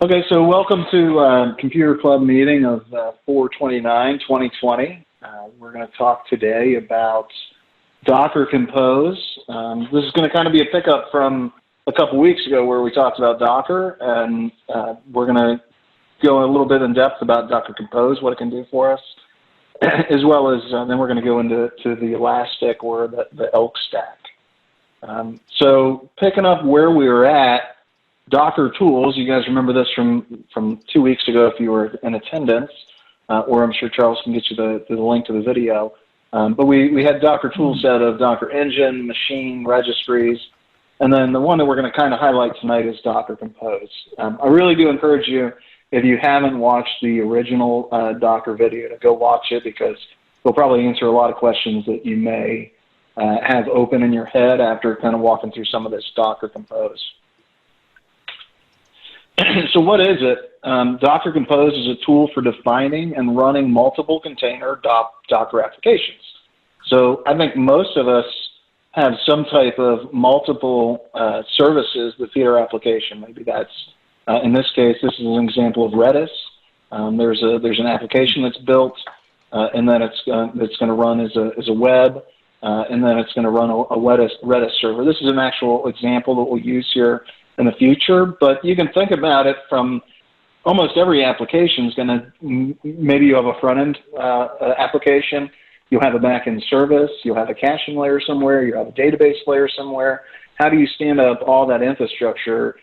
Okay, so welcome to Computer Club meeting of 4/29/2020. We're going to talk today about Docker Compose. This is going to kind of be a pickup from a couple weeks ago where we talked about Docker, and we're going to go a little bit in depth about Docker Compose, what it can do for us, as well as then we're going to go into the Elastic or the ELK stack. So picking up where we were at, Docker tools, you guys remember this from 2 weeks ago if you were in attendance, or I'm sure Charles can get you the link to the video. But we had Docker tool set of Docker engine, machine, registries, and then the one that we're going to kind of highlight tonight is Docker Compose. I really do encourage you, if you haven't watched the original Docker video, to go watch it, because we'll probably answer a lot of questions that you may have open in your head after kind of walking through some of this Docker Compose. So what is it? Docker Compose is a tool for defining and running multiple container Docker applications. So I think most of us have some type of multiple services that feed our application. Maybe that's, in this case, this is an example of Redis. There's an application that's built, and then it's going to run as a web, and then it's going to run a Redis server. This is an actual example that we'll use here in the future, but you can think about it from almost every application is going to, maybe you have a front-end application, you'll have a back-end service, you'll have a caching layer somewhere, you have a database layer somewhere. How do you stand up all that infrastructure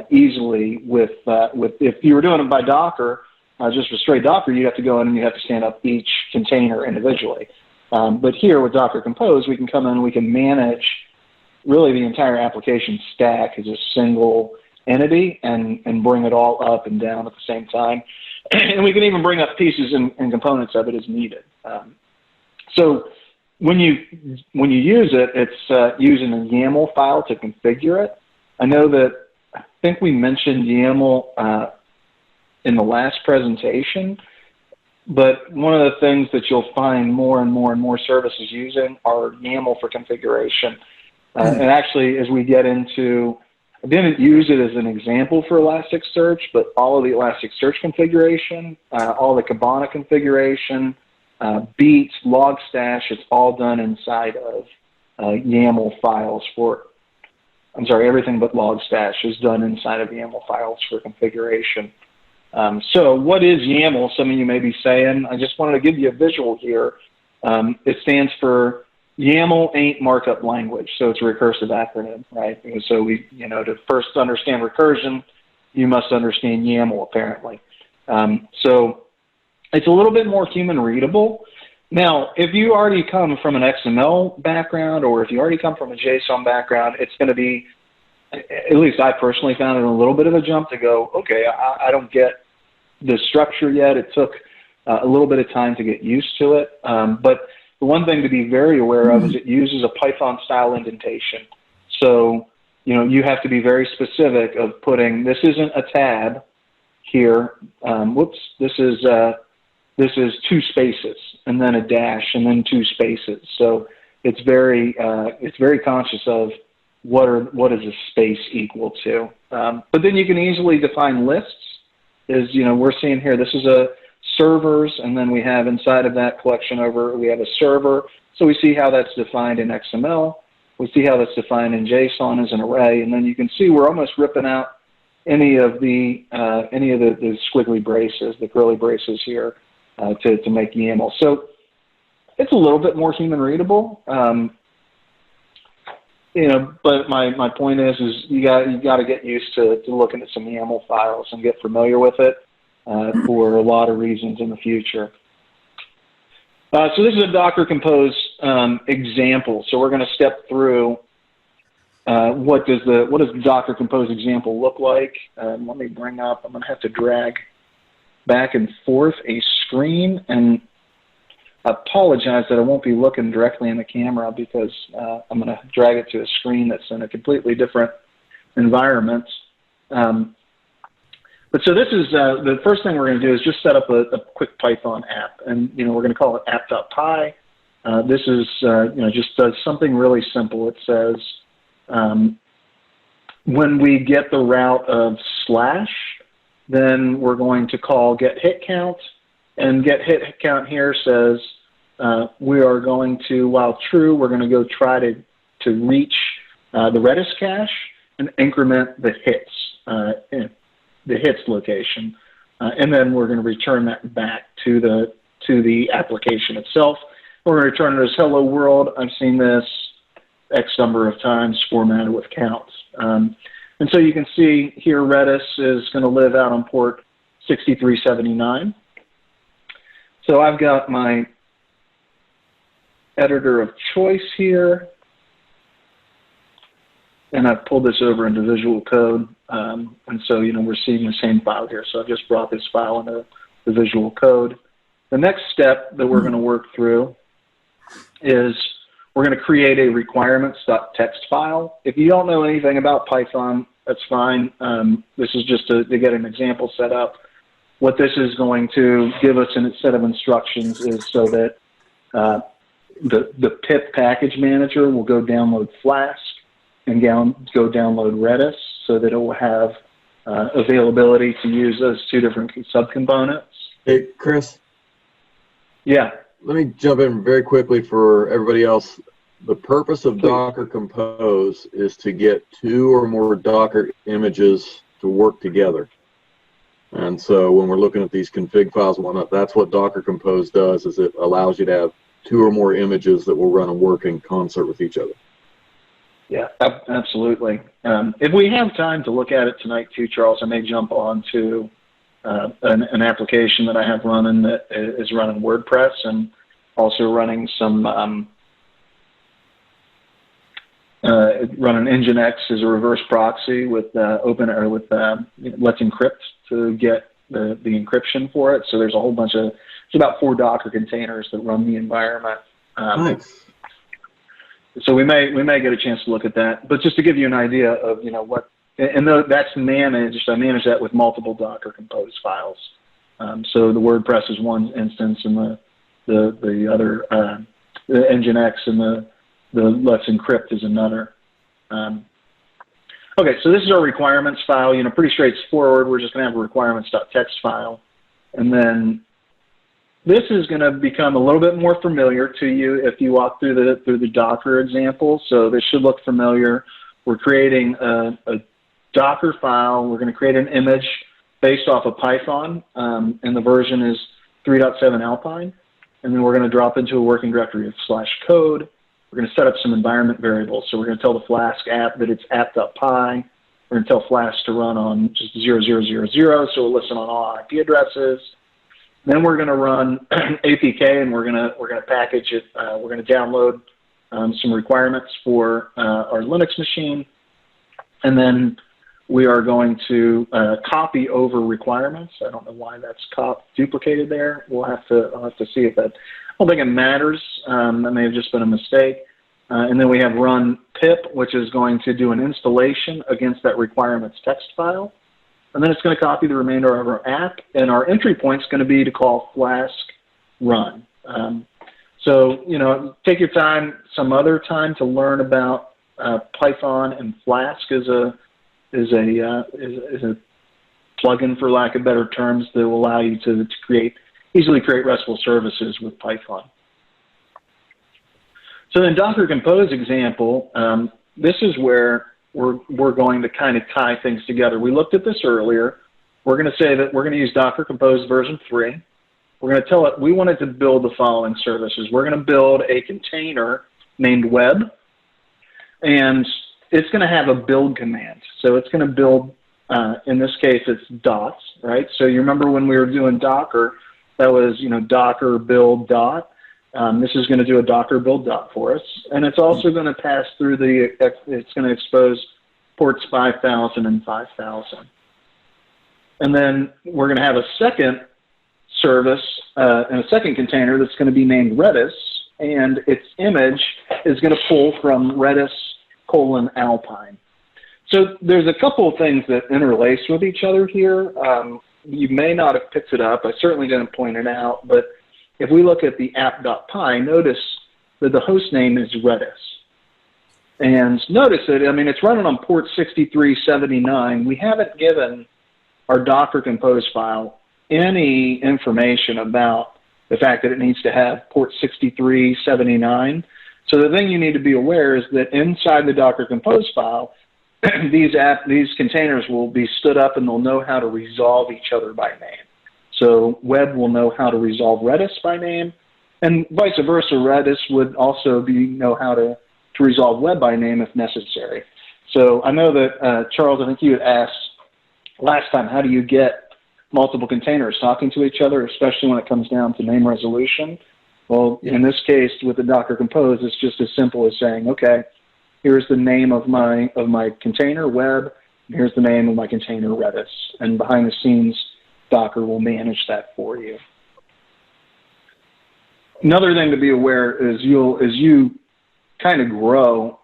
easily with if you were doing it by Docker, just with straight Docker, you have to go in and you have to stand up each container individually. But here with Docker Compose, we can come in and we can manage really the entire application stack as a single entity and bring it all up and down at the same time. And we can even bring up pieces and components of it as needed. So when you use it, it's using a YAML file to configure it. I know that I think we mentioned YAML in the last presentation, but one of the things that you'll find more and more services using are YAML for configuration. And actually, as we get into, I didn't use it as an example for Elasticsearch, but all of the Elasticsearch configuration, all the Kibana configuration, Beats, Logstash, it's all done inside of YAML files for, I'm sorry, everything but Logstash is done inside of YAML files for configuration. So what is YAML? Some of you may be saying. I just wanted to give you a visual here. It stands for YAML ain't markup language, so it's a recursive acronym, right? And so to first understand recursion, you must understand YAML, apparently. So it's a little bit more human readable. Now, if you already come from an XML background, or if you already come from a JSON background, it's going to be, at least I personally found it a little bit of a jump to go, okay, I don't get the structure yet. It took a little bit of time to get used to it, but the one thing to be very aware of is it uses a Python-style indentation. So, you have to be very specific of putting, this isn't a tab here. This is 2 spaces, and then a dash, and then 2 spaces. So it's very conscious of what is a space equal to. But then you can easily define lists. We're seeing here, this is a servers, and then we have inside of that collection we have a server. So we see how that's defined in XML. We see how that's defined in JSON as an array, and then you can see we're almost ripping out any of the squiggly braces, the curly braces here, to make YAML. So it's a little bit more human readable. But my point is you got to get used to looking at some YAML files and get familiar with it. For a lot of reasons in the future. So this is a Docker Compose example. So we're going to step through what does the Docker Compose example look like. Let me bring up, I'm going to have to drag back and forth a screen, and I apologize that I won't be looking directly in the camera because I'm going to drag it to a screen that's in a completely different environment. But so this is, the first thing we're going to do is just set up a quick Python app, and we're going to call it app.py. This is, just does something really simple. It says, when we get the route of / Then we're going to call get hit count, and get hit count here says we are going to, while true, we're going to go try to reach the Redis cache and increment the hits, in the hits location. And then we're going to return that back to the application itself. We're going to return it as hello world. I've seen this X number of times formatted with counts. And so you can see here Redis is going to live out on port 6379. So I've got my editor of choice here, and I've pulled this over into Visual Code. And so, we're seeing the same file here. So I've just brought this file into the Visual Code. The next step that we're going to work through is we're going to create a requirements.txt file. If you don't know anything about Python, that's fine. This is just to get an example set up. What this is going to give us in a set of instructions is so that the pip package manager will go download Flask and go download Redis so that it will have availability to use those two different subcomponents. Hey, Chris? Yeah. Let me jump in very quickly for everybody else. The purpose of Docker Compose is to get 2 or more Docker images to work together. And so when we're looking at these config files and whatnot, that's what Docker Compose does, is it allows you to have 2 or more images that will run and work in concert with each other. Yeah, absolutely. If we have time to look at it tonight too, Charles, I may jump on to an application that I have running that is running WordPress and also running some running Nginx as a reverse proxy with Let's Encrypt to get the encryption for it. So there's a whole bunch of, it's about 4 Docker containers that run the environment. Nice. So we may get a chance to look at that, but just to give you an idea of what, and that's managed. I manage that with multiple Docker Compose files. So the WordPress is one instance, and the other the Nginx and the Let's Encrypt is another. Okay, so this is our requirements file. Pretty straightforward. We're just going to have a requirements.txt file, and then this is going to become a little bit more familiar to you if you walk through the Docker example. So this should look familiar. We're creating a Docker file. We're going to create an image based off of Python, and the version is 3.7 Alpine. And then we're going to drop into a working directory of /code. We're going to set up some environment variables. So we're going to tell the Flask app that it's app.py. We're going to tell Flask to run on just 0000, so it'll listen on all IP addresses. Then we're going to run APK, and we're going to package it. We're going to download some requirements for our Linux machine, and then we are going to copy over requirements. I don't know why that's duplicated there. I'll have to see if that. I don't think it matters. That may have just been a mistake. And then we have run pip, which is going to do an installation against that requirements text file. And then it's going to copy the remainder of our app, and our entry point is going to be to call Flask run. So, take your time, some other time, to learn about Python and Flask is a plugin, for lack of better terms, that will allow you to easily create RESTful services with Python. So then Docker Compose example, this is where we're going to kind of tie things together. We looked at this earlier. We're going to say that we're going to use Docker Compose version 3. We're going to tell it we wanted to build the following services. We're going to build a container named web, and it's going to have a build command. So it's going to build, in this case, it's dots, right? So you remember when we were doing Docker, that was, Docker build dot. This is going to do a Docker build dot for us, and it's also going to pass through it's going to expose ports 5000 and 5000. And then we're going to have a second service and a second container that's going to be named Redis, and its image is going to pull from Redis:\Alpine. So there's a couple of things that interlace with each other here. You may not have picked it up. I certainly didn't point it out, but if we look at the app.py, notice that the host name is Redis. And notice that, it's running on port 6379. We haven't given our Docker Compose file any information about the fact that it needs to have port 6379. So the thing you need to be aware is that inside the Docker Compose file, these containers will be stood up and they'll know how to resolve each other by name. So web will know how to resolve Redis by name, and vice versa. Redis would also know how to resolve web by name if necessary. So I know that, Charles, I think you had asked last time, how do you get multiple containers talking to each other, especially when it comes down to name resolution? Well, in this case, with the Docker Compose, it's just as simple as saying, okay, here's the name of my container, web, and here's the name of my container, Redis. And behind the scenes, Docker will manage that for you. Another thing to be aware is as you kind of grow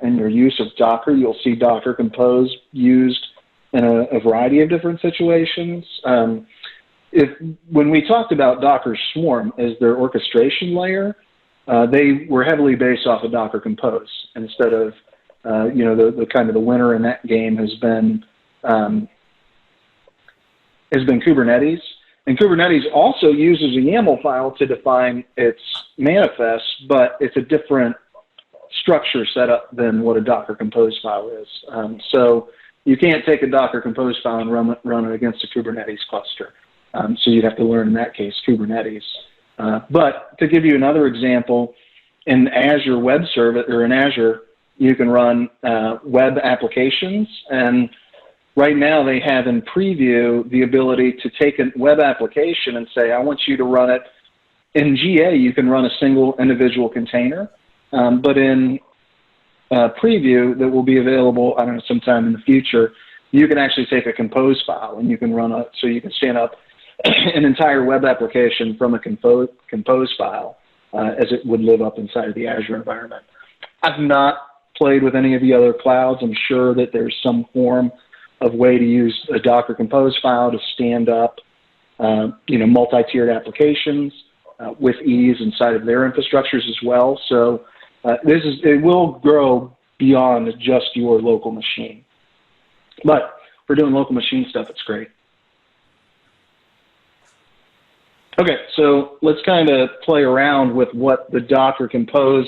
in your use of Docker, you'll see Docker Compose used in a variety of different situations. When we talked about Docker Swarm as their orchestration layer, they were heavily based off of Docker Compose instead of, the kind of the winner in that game has been Kubernetes. And Kubernetes also uses a YAML file to define its manifest, but it's a different structure setup than what a Docker Compose file is. So you can't take a Docker Compose file and run it against a Kubernetes cluster. So you'd have to learn, in that case, Kubernetes. But to give you another example, in Azure Web Service, or in Azure, you can run web applications. And right now they have in preview the ability to take a web application and say, I want you to run it. In GA, you can run a single individual container. But in preview that will be available, I don't know, sometime in the future, you can actually take a compose file and you can run it, so you can stand up an entire web application from a compose file as it would live up inside of the Azure environment. I've not played with any of the other clouds. I'm sure that there's some form of way to use a Docker Compose file to stand up, multi-tiered applications with ease inside of their infrastructures as well. So it will grow beyond just your local machine. But for doing local machine stuff, it's great. Okay, so let's kind of play around with what the Docker Compose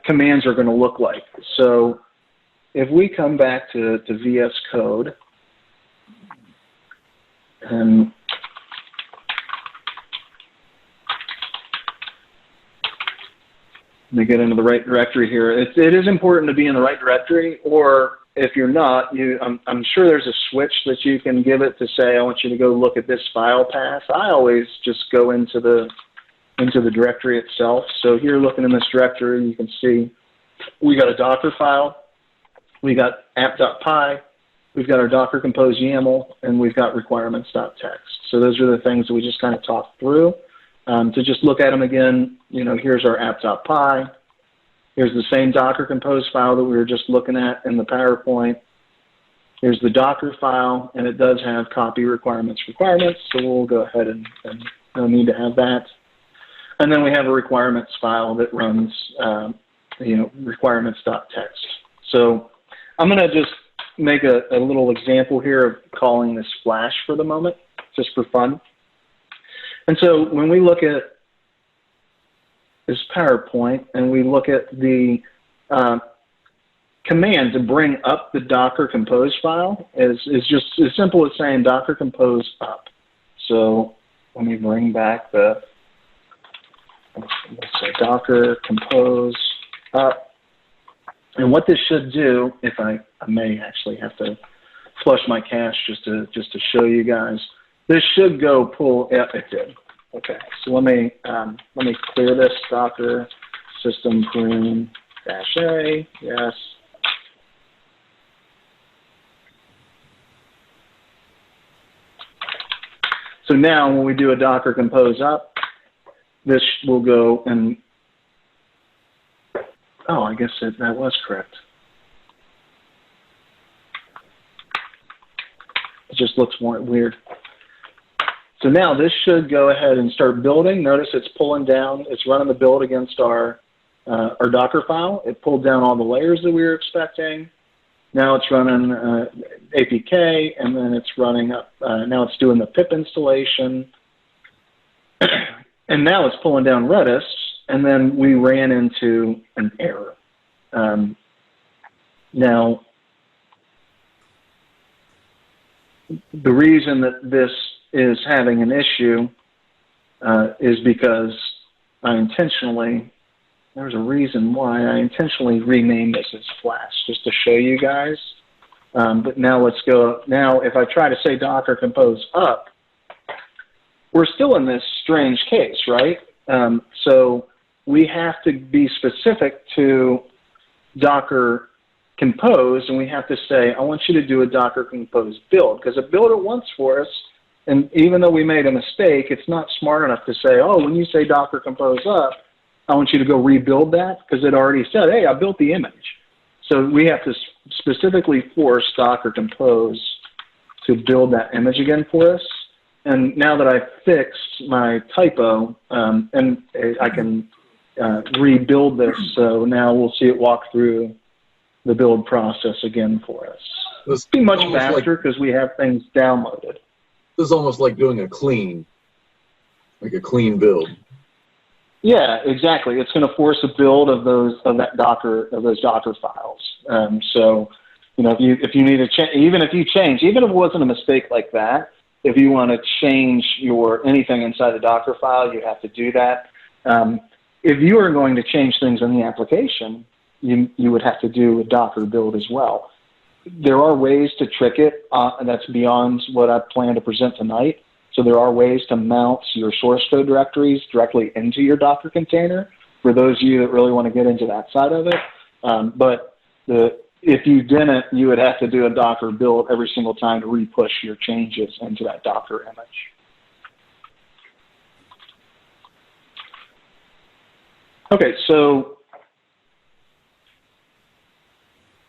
commands are going to look like. So if we come back to VS Code, and let me get into the right directory here. It is important to be in the right directory, or if you're not, I'm sure there's a switch that you can give it to say, I want you to go look at this file path. I always just go into the directory itself. So here, looking in this directory, you can see we got a Docker file, we got app.py, we've got our Docker Compose YAML, and we've got requirements.txt. So those are the things that we just kind of talked through. To just look at them again, here's our app.py. Here's the same Docker Compose file that we were just looking at in the PowerPoint. Here's the Docker file, and it does have copy requirements, so we'll go ahead and no need to have that. And then we have a requirements file that runs, requirements.txt. So I'm going to just make a little example here of calling this Flash for the moment, just for fun. And so when we look at this PowerPoint and we look at the command to bring up the Docker Compose file is just as simple as saying Docker Compose up. So let me bring back let's say Docker Compose up. And what this should do, if I may actually have to flush my cache just to show you guys, this should go pull. Yeah, it did. Okay, so let me clear this Docker system prune -a. Yes. So now when we do a Docker Compose up, this will go and, oh, I guess that was correct. It just looks more weird. So now this should go ahead and start building. Notice it's pulling down, it's running the build against our Docker file. It pulled down all the layers that we were expecting. Now it's running APK, and then it's running up. Now it's doing the pip installation, and now it's pulling down Redis. And then we ran into an error. Now, the reason that this is having an issue is because there's a reason why I intentionally renamed this as Flash, just to show you guys. But now let's go. Now, if I try to say Docker compose up, we're still in this strange case, right? So we have to be specific to Docker compose, and we have to say, I want you to do a Docker compose build, because it built it once for us, and even though we made a mistake, it's not smart enough to say, oh, when you say Docker compose up, I want you to go rebuild that, because it already said, hey, I built the image. So we have to specifically force Docker compose to build that image again for us. And now that I've fixed my typo, and I can rebuild this, so now we'll see it walk through the build process again for us. It'll be much faster because we have things downloaded. This is almost like doing a clean build. Yeah, exactly. It's going to force a build of those Docker files. So, you know, if you need to change, even if it wasn't a mistake like that, if you want to change anything inside the Docker file, you have to do that. If you are going to change things in the application, you would have to do a Docker build as well. There are ways to trick it, and that's beyond what I plan to present tonight. So there are ways to mount your source code directories directly into your Docker container for those of you that really want to get into that side of it. But if you didn't, you would have to do a Docker build every single time to re-push your changes into that Docker image. Okay, so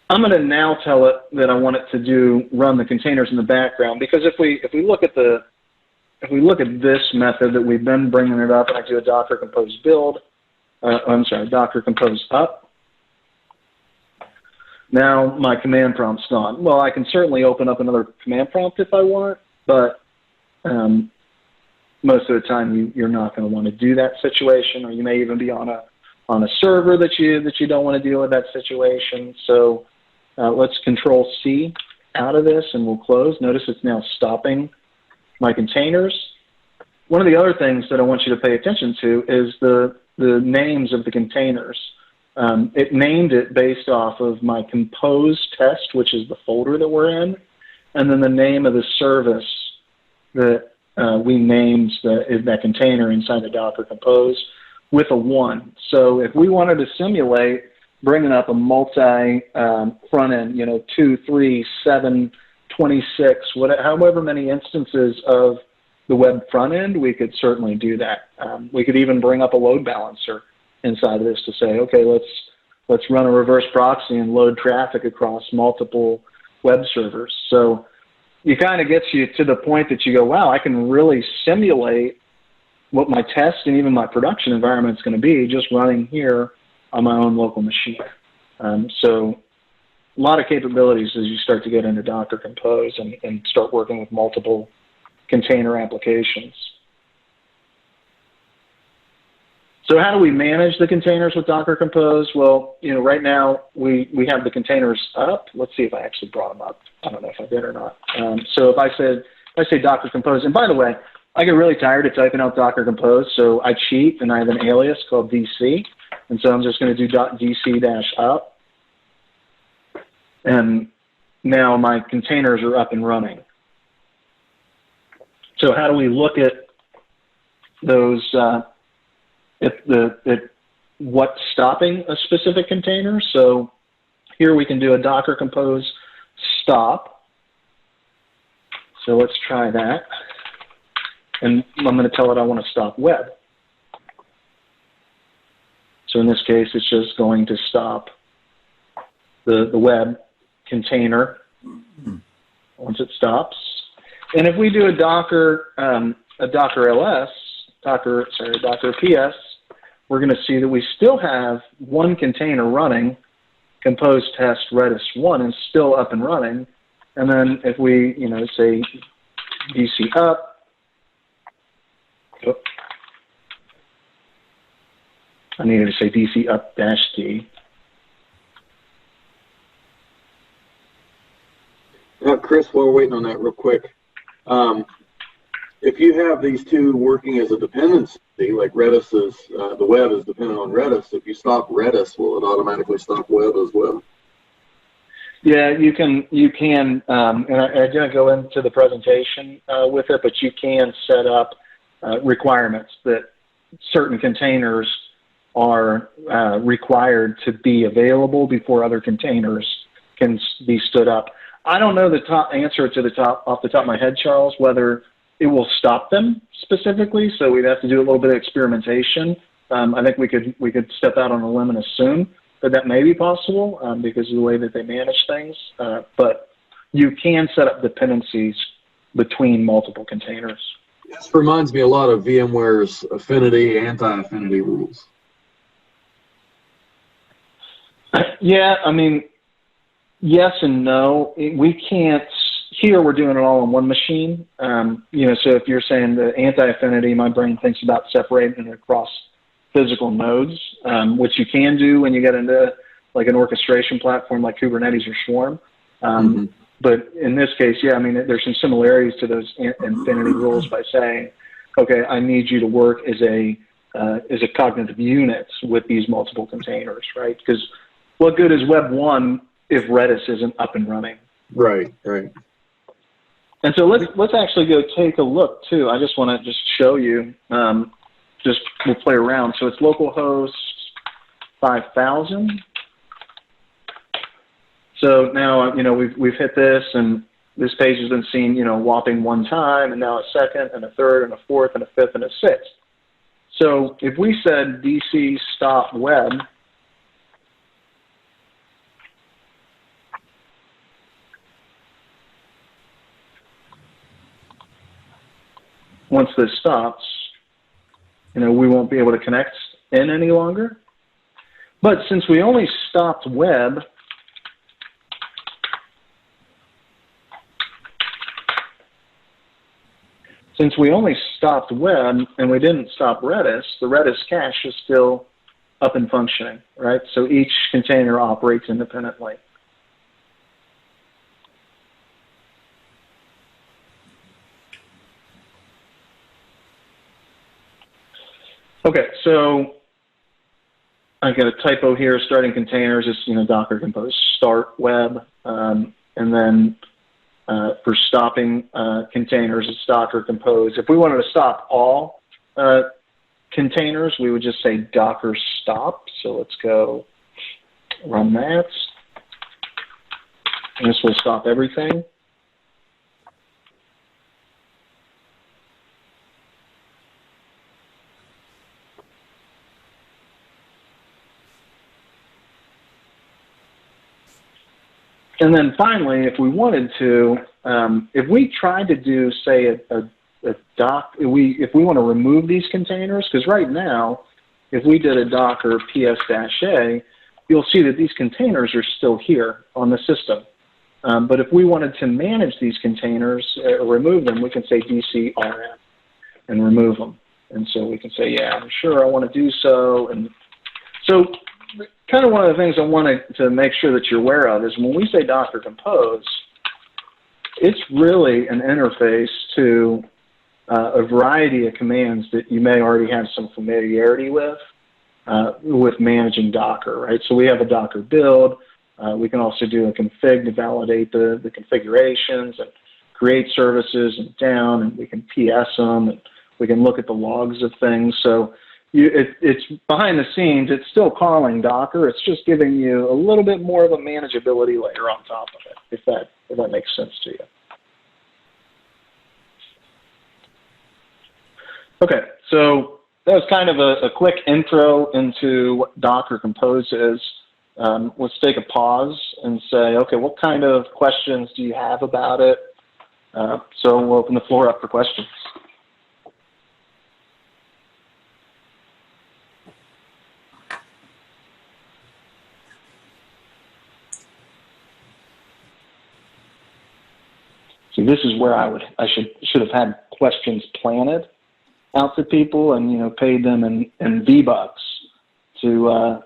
I'm going to now tell it that I want it to run the containers in the background, because if we look at this method that we've been bringing it up, and I do a Docker compose build, Docker compose up. Now my command prompt's gone. Well, I can certainly open up another command prompt if I want, but most of the time you're not going to want to do that situation, or you may even be on a server that you don't want to deal with that situation. So let's Control C out of this, and we'll close. Notice it's now stopping my containers. One of the other things that I want you to pay attention to is the names of the containers. It named it based off of my compose test, which is the folder that we're in, and then the name of the service that we named that container inside the Docker compose with a 1. So if we wanted to simulate bringing up a multi front end, 2, 3, 7, 26, however many instances of the web front end, we could certainly do that. We could even bring up a load balancer inside of this to say, okay, let's run a reverse proxy and load traffic across multiple web servers. So it kind of gets you to the point that you go, wow, I can really simulate what my test and even my production environment is going to be just running here on my own local machine. So a lot of capabilities as you start to get into Docker Compose and start working with multiple container applications. So how do we manage the containers with Docker Compose? Well, right now we have the containers up. Let's see if I actually brought them up. I don't know if I did or not. So if I say Docker Compose, and by the way, I get really tired of typing out Docker Compose, so I cheat and I have an alias called DC, and so I'm just going to do .dc-up, and now my containers are up and running. So how do we look at those? What's stopping a specific container? So here we can do a Docker Compose stop. So let's try that. And I'm going to tell it I want to stop web. So in this case, it's just going to stop the web container once it stops. And if we do a Docker ls, Docker PS, we're going to see that we still have one container running compose test Redis 1 is still up and running. And then if we, say DC up, I needed to say DC up -D. Chris, while we're waiting on that real quick, if you have these two working as a dependency, like Redis is, the web is dependent on Redis, if you stop Redis, will it automatically stop web as well? Yeah, you can, and I didn't go into the presentation with it, but you can set up requirements that certain containers are required to be available before other containers can be stood up. I don't know the answer off the top of my head, Charles, whether it will stop them specifically. So we'd have to do a little bit of experimentation. I think we could step out on a limb and assume that may be possible because of the way that they manage things. But you can set up dependencies between multiple containers. This reminds me a lot of VMware's affinity, anti-affinity rules. Yeah, I mean, yes and no. We can't, here we're doing it all on one machine. So if you're saying the anti-affinity, my brain thinks about separating it across physical nodes, which you can do when you get into like an orchestration platform like Kubernetes or Swarm. But in this case, yeah, I mean, there's some similarities to those affinity rules by saying, okay, I need you to work as a cognitive unit with these multiple containers, right? Because what good is Web 1 if Redis isn't up and running? Right, right. And so let's actually go take a look too. I just want to just show you, we'll play around. So it's localhost 5000. So now, we've hit this, and this page has been seen, whopping one time, and now a second, and a third, and a fourth, and a fifth, and a sixth. So if we said DC stop web, once this stops, we won't be able to connect in any longer. But since we only stopped web, and we didn't stop Redis, the Redis cache is still up and functioning, right? So each container operates independently. Okay, so I got a typo here. Starting containers is Docker compose start web, and then for stopping containers, it's Docker compose. If we wanted to stop all containers, we would just say Docker stop. So let's go run that, and this will stop everything. And then finally, if we wanted to, if we tried to do, say, if we want to remove these containers, because right now, if we did a Docker ps-a, you'll see that these containers are still here on the system. But if we wanted to manage these containers or remove them, we can say DC rm and remove them. And so we can say, yeah, I'm sure I want to do so. And so kind of one of the things I wanted to make sure that you're aware of is when we say Docker compose, it's really an interface to a variety of commands that you may already have some familiarity with managing Docker, right? So we have a Docker build. We can also do a config to validate the configurations and create services and down, and we can PS them, and we can look at the logs of things. So it's behind the scenes. It's still calling Docker. It's just giving you a little bit more of a manageability layer on top of it, if that makes sense to you. Okay, so that was kind of a quick intro into what Docker Compose is. Let's take a pause and say, okay, what kind of questions do you have about it? So we'll open the floor up for questions. this is where I should have had questions planted out to people and, you know, paid them in V-Bucks to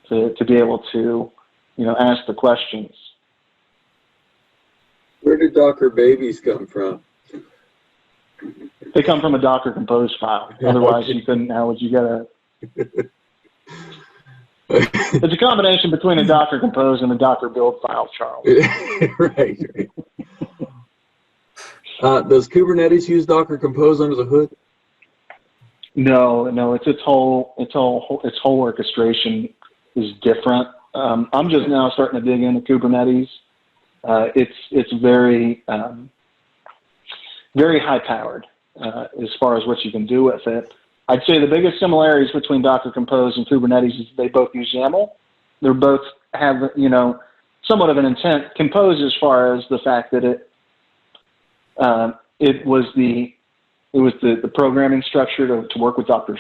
be able to, you know, ask the questions. Where did Docker babies come from? They come from a Docker Compose file. Otherwise, you couldn't. How would you get a? It's a combination between a Docker Compose and a Docker build file, Charles. Right. Does Kubernetes use Docker Compose under the hood? No. Its whole orchestration is different. I'm just now starting to dig into Kubernetes. It's very very high powered as far as what you can do with it. I'd say the biggest similarities between Docker Compose and Kubernetes is they both use YAML. They both have, you know, somewhat of an intent. Compose as far as the fact that it was the programming structure to work with Docker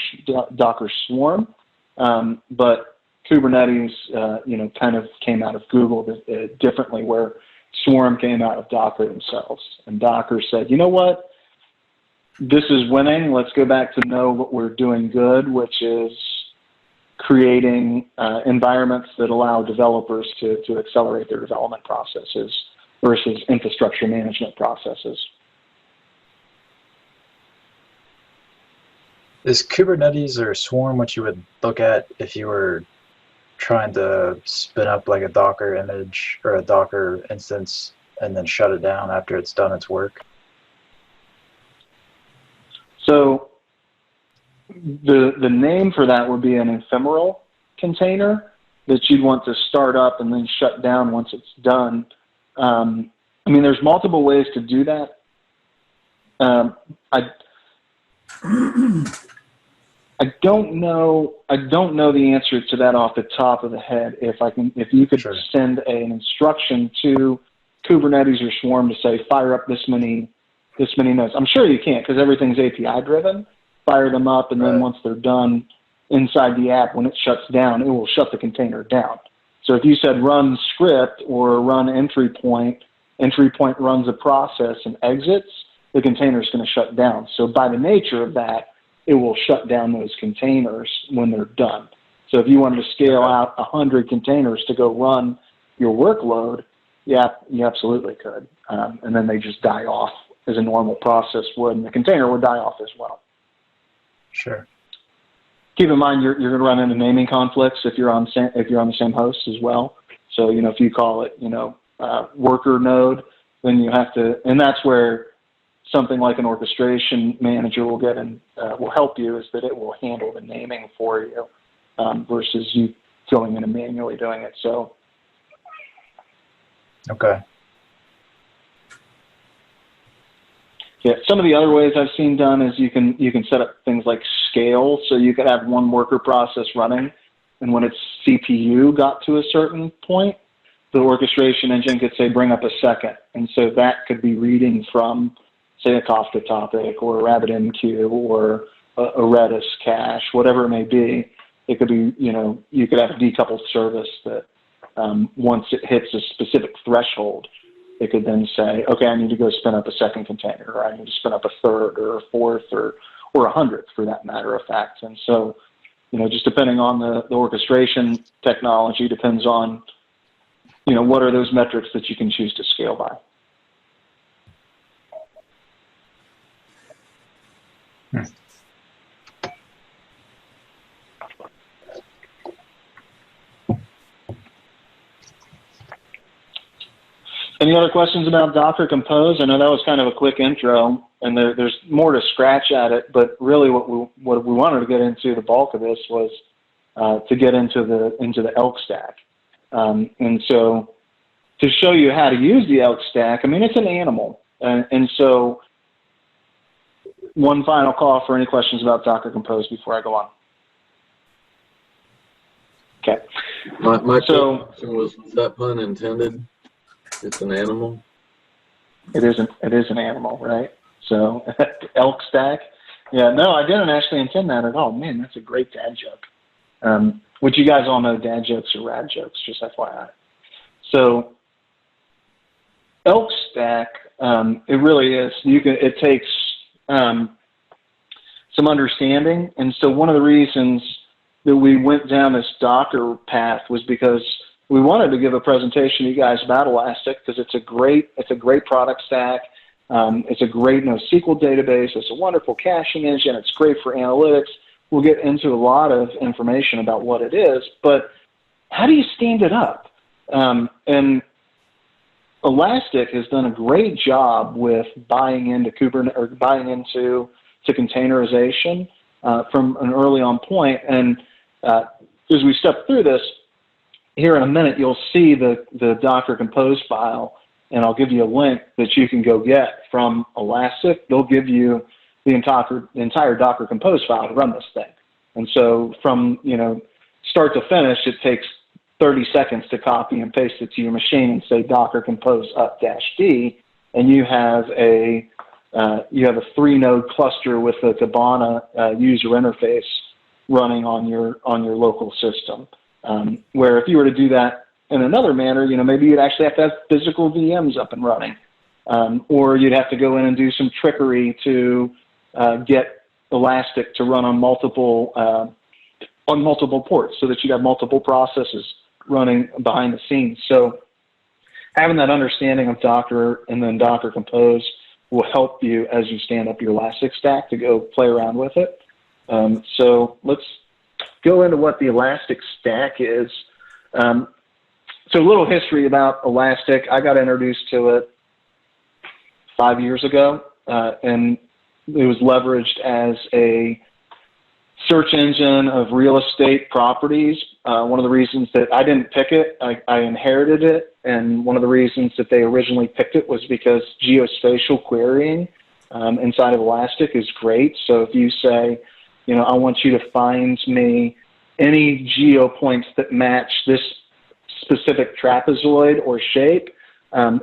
Swarm, but Kubernetes, you know, kind of came out of Google differently, where Swarm came out of Docker themselves, and Docker said, you know what? This is winning. Let's go back to know what we're doing good, which is creating environments that allow developers to accelerate their development processes versus infrastructure management processes. Is Kubernetes or Swarm what you would look at if you were trying to spin up like a Docker image or a Docker instance and then shut it down after it's done its work? So the name for that would be an ephemeral container that you'd want to start up and then shut down once it's done. I mean, there's multiple ways to do that. I don't know the answer to that off the top of the head. If you could send an instruction to Kubernetes or Swarm to say fire up this many nodes. I'm sure you can't, because everything's API driven. Fire them up, and then once they're done inside the app, when it shuts down, it will shut the container down. So if you said run script or run entry point runs a process and exits, the container is going to shut down. So by the nature of that, it will shut down those containers when they're done. So if you wanted to scale out 100 containers to go run your workload, yeah, you absolutely could. And then they just die off as a normal process would, and the container would die off as well. Sure. Keep in mind you're going to run into naming conflicts if you're on the same host as well. So, you know, if you call it, you know, worker node, then you have to, and that's where something like an orchestration manager will get in, will help you, is that it will handle the naming for you versus you going in and manually doing it. So. Okay. Yeah, some of the other ways I've seen done is you can set up things like scale, so you could have one worker process running, and when its CPU got to a certain point, the orchestration engine could say bring up a second, and so that could be reading from, say, a Kafka topic or a RabbitMQ or a Redis cache, whatever it may be. It could be, you know, you could have a decoupled service that once it hits a specific threshold, it could then say, okay, I need to go spin up a second container, or I need to spin up a third or a fourth or a 100th for that matter of fact. And so, you know, just depending on the orchestration technology depends on, you know, what are those metrics that you can choose to scale by. Any other questions about Docker Compose? I know that was kind of a quick intro, and there's more to scratch at it, but really what we wanted to get into, the bulk of this, was to get into the ELK stack. And so to show you how to use the ELK stack, I mean, it's an animal. And so one final call for any questions about Docker Compose before I go on. Okay. My question was that pun intended? It's an animal. It is an animal, right? So ELK stack. Yeah, no, I didn't actually intend that at all. Man, that's a great dad joke. Which you guys all know, dad jokes are rad jokes, just FYI. So ELK stack, It really is. It takes some understanding. And so one of the reasons that we went down this Docker path was because we wanted to give a presentation to you guys about Elastic, because it's a great product stack. It's a great NoSQL database. It's a wonderful caching engine. It's great for analytics. We'll get into a lot of information about what it is, but how do you stand it up? And Elastic has done a great job with buying into Kubernetes, or buying into containerization from an early on point. And as we step through this, here in a minute, you'll see the Docker Compose file, and I'll give you a link that you can go get from Elastic. They'll give you the entire Docker Compose file to run this thing. And so from start to finish, it takes 30 seconds to copy and paste it to your machine and say Docker Compose up-d, and you have a 3-node cluster with a Kibana user interface running on your local system. Where if you were to do that in another manner, maybe you'd actually have to have physical VMs up and running, or you'd have to go in and do some trickery to get Elastic to run on multiple ports, so that you'd have multiple processes running behind the scenes. So having that understanding of Docker and then Docker Compose will help you as you stand up your Elastic stack to go play around with it. So let's go into what the Elastic stack is. So a little history about Elastic. I got introduced to it 5 years ago, and it was leveraged as a search engine of real estate properties. One of the reasons that I didn't pick it, I inherited it, and one of the reasons that they originally picked it was because geospatial querying inside of Elastic is great. So if you say, I want you to find me any geo points that match this specific trapezoid or shape,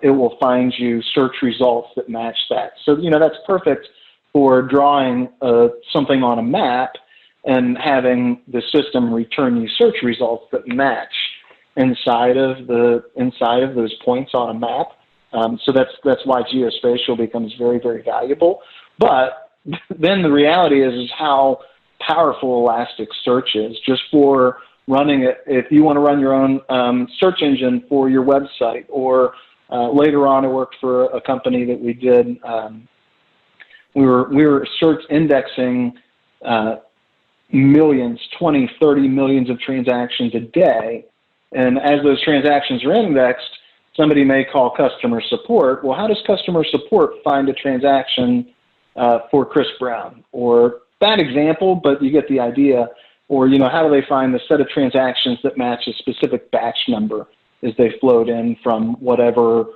it will find you search results that match that. So, that's perfect for drawing something on a map and having the system return you search results that match inside of those points on a map. So that's why geospatial becomes very, very valuable. But then the reality is how powerful Elasticsearch is just for running it. If you want to run your own search engine for your website, or later on I worked for a company that we did, we were search indexing millions, 20, 30 millions of transactions a day. And as those transactions are indexed, somebody may call customer support. Well, how does customer support find a transaction for Chris Brown? Or bad example, but you get the idea. Or, how do they find the set of transactions that match a specific batch number as they flowed in from whatever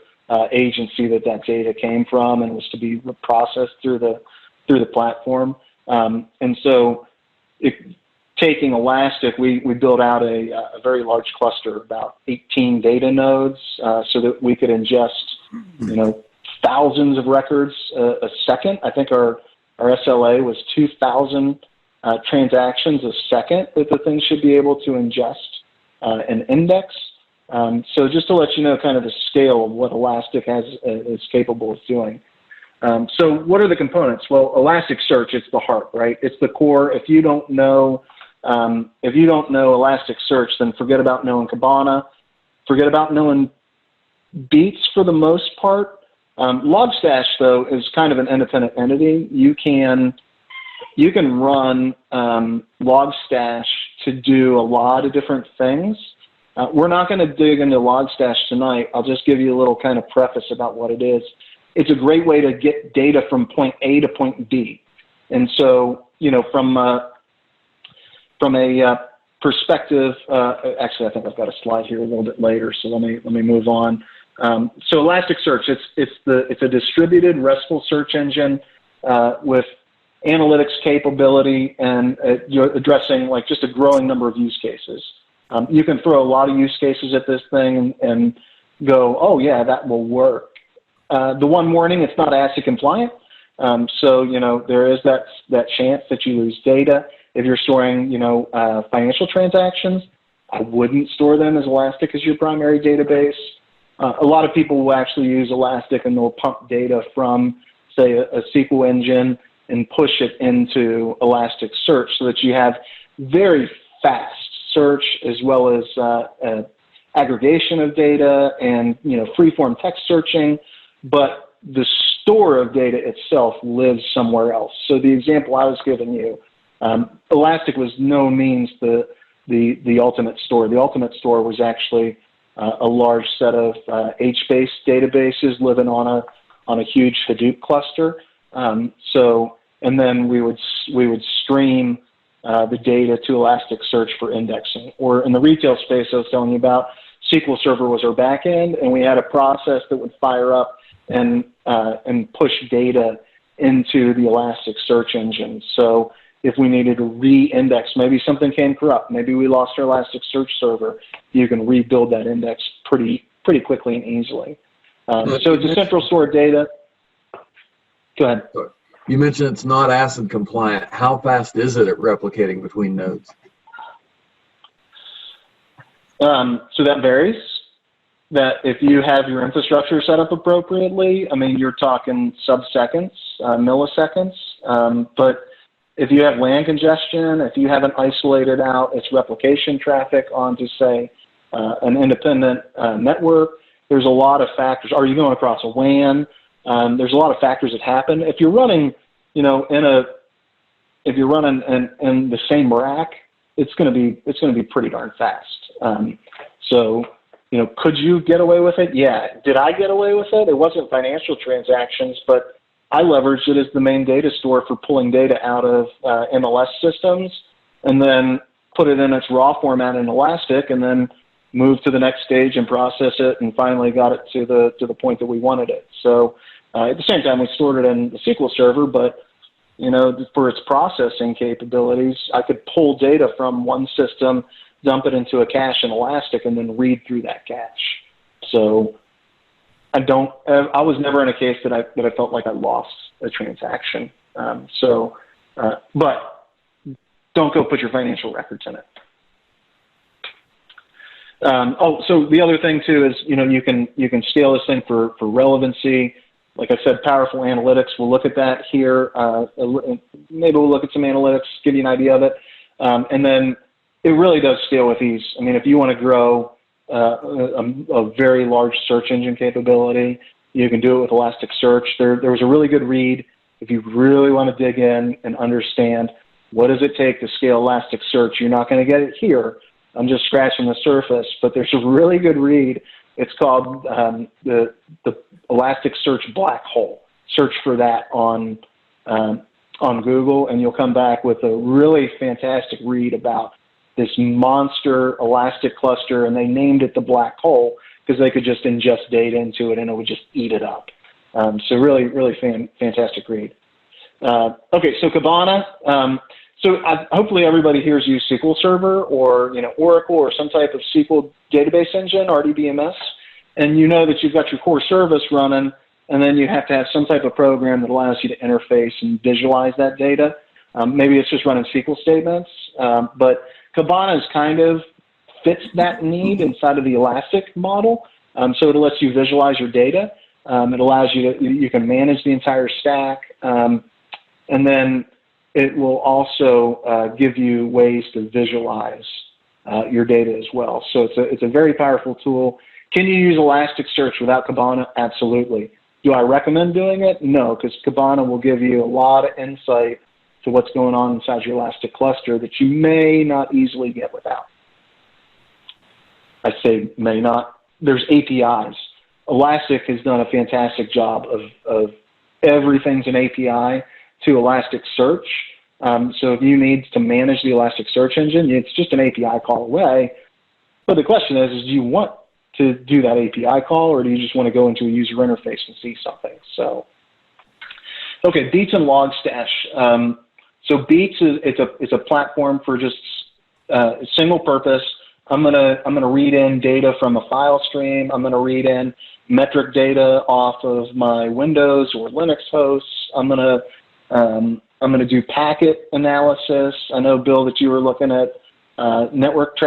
agency that data came from and was to be processed through the platform. And so taking Elastic, we built out a very large cluster, about 18 data nodes, so that we could ingest, thousands of records a second. I think our SLA was 2,000 transactions a second that the thing should be able to ingest and index. So just to let you know kind of the scale of what Elastic is capable of doing. So what are the components? Well, Elasticsearch, it's the heart, right? It's the core. If you don't know Elasticsearch, then forget about knowing Kibana. Forget about knowing Beats for the most part. Logstash, though, is kind of an independent entity. You can run Logstash to do a lot of different things. We're not going to dig into Logstash tonight. I'll just give you a little kind of preface about what it is. It's a great way to get data from point A to point B. And so, from a perspective, actually, I think I've got a slide here a little bit later, so let me move on. So Elasticsearch, it's a distributed RESTful search engine with analytics capability and addressing like just a growing number of use cases. You can throw a lot of use cases at this thing and go, oh yeah, that will work. The one warning, it's not ASIC compliant. So, there is that chance that you lose data. If you're storing, financial transactions, I wouldn't store them as Elastic as your primary database. a lot of people will actually use Elastic and they'll pump data from, say, a SQL engine and push it into Elasticsearch so that you have very fast search as well as aggregation of data and free-form text searching, but the store of data itself lives somewhere else. So the example I was giving you, Elastic was no means the ultimate store. The ultimate store was actually a large set of H-based databases living on a huge Hadoop cluster. And then we would stream the data to Elasticsearch for indexing. Or in the retail space I was telling you about, SQL Server was our backend, and we had a process that would fire up and push data into the Elasticsearch engine. So if we needed to re-index, maybe something came corrupt, maybe we lost our Elasticsearch server, you can rebuild that index pretty quickly and easily. So it's a central store of data. Go ahead. You mentioned it's not ACID compliant. How fast is it at replicating between nodes? So that varies. That if you have your infrastructure set up appropriately, I mean, you're talking sub-seconds, milliseconds. But if you have LAN congestion, if you haven't isolated out its replication traffic onto, say, an independent network, there's a lot of factors. Are you going across a WAN? There's a lot of factors that happen. If you're running, in the same rack, it's going to be pretty darn fast. So, could you get away with it? Yeah. Did I get away with it? It wasn't financial transactions, but I leveraged it as the main data store for pulling data out of MLS systems, and then put it in its raw format in Elastic, and then moved to the next stage and process it, and finally got it to the point that we wanted it. So at the same time, we stored it in the SQL Server, but for its processing capabilities, I could pull data from one system, dump it into a cache in Elastic, and then read through that cache. So I was never in a case that I felt like I lost a transaction. But don't go put your financial records in it. So the other thing too is, you can scale this thing for relevancy. Like I said, powerful analytics. We'll look at that here. Maybe we'll look at some analytics, give you an idea of it. And then it really does scale with ease. I mean, if you want to grow a very large search engine capability, you can do it with Elasticsearch. There was a really good read. If you really want to dig in and understand what does it take to scale Elasticsearch, you're not going to get it here. I'm just scratching the surface, but there's a really good read. It's called the Elasticsearch black hole. Search for that on Google, and you'll come back with a really fantastic read about this monster Elastic cluster, and they named it the black hole because they could just ingest data into it and it would just eat it up. So really fantastic read. Okay, so Kibana. Hopefully everybody here has used SQL Server or Oracle or some type of SQL database engine, RDBMS, and you know that you've got your core service running, and then you have to have some type of program that allows you to interface and visualize that data. Maybe it's just running SQL statements, but Kibana kind of fits that need inside of the Elastic model. So it lets you visualize your data. It allows you can manage the entire stack, and then it will also give you ways to visualize your data as well. So it's a very powerful tool. Can you use Elasticsearch without Kibana? Absolutely. Do I recommend doing it? No, because Kibana will give you a lot of insight to what's going on inside your Elastic cluster that you may not easily get without. I say may not. There's APIs. Elastic has done a fantastic job of everything's an API to Elasticsearch. So if you need to manage the Elasticsearch engine, it's just an API call away. But the question is do you want to do that API call, or do you just want to go into a user interface and see something? So, okay, Beats and Logstash. So Beats it's a platform for just single purpose. I'm gonna read in data from a file stream. I'm gonna read in metric data off of my Windows or Linux hosts. I'm gonna do packet analysis. I know, Bill, that you were looking at network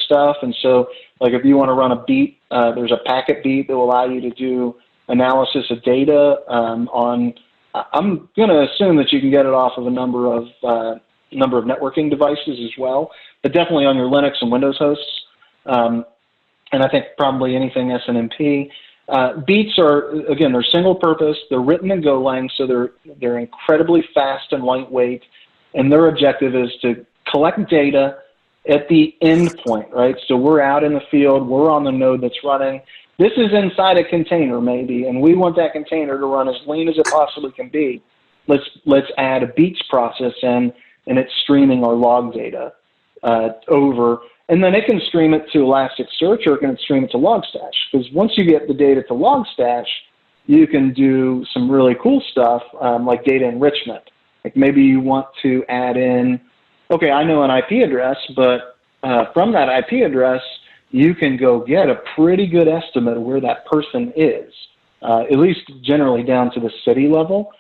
stuff. And so, like if you want to run a beat, there's a packet beat that will allow you to do analysis of data on. I'm going to assume that you can get it off of a number of networking devices as well, but definitely on your Linux and Windows hosts. And I think probably anything SNMP. Beats are, again, they're single purpose. They're written in Golang, so they're incredibly fast and lightweight. And their objective is to collect data at the end point, right? So we're out in the field, we're on the node that's running. This is inside a container maybe, and we want that container to run as lean as it possibly can be. Let's add a beats process in, and it's streaming our log data over. And then it can stream it to Elasticsearch, or it can stream it to Logstash. Because once you get the data to Logstash, you can do some really cool stuff like data enrichment. Like maybe you want to add in, okay, I know an IP address, but from that IP address, you can go get a pretty good estimate of where that person is, at least generally down to the city level.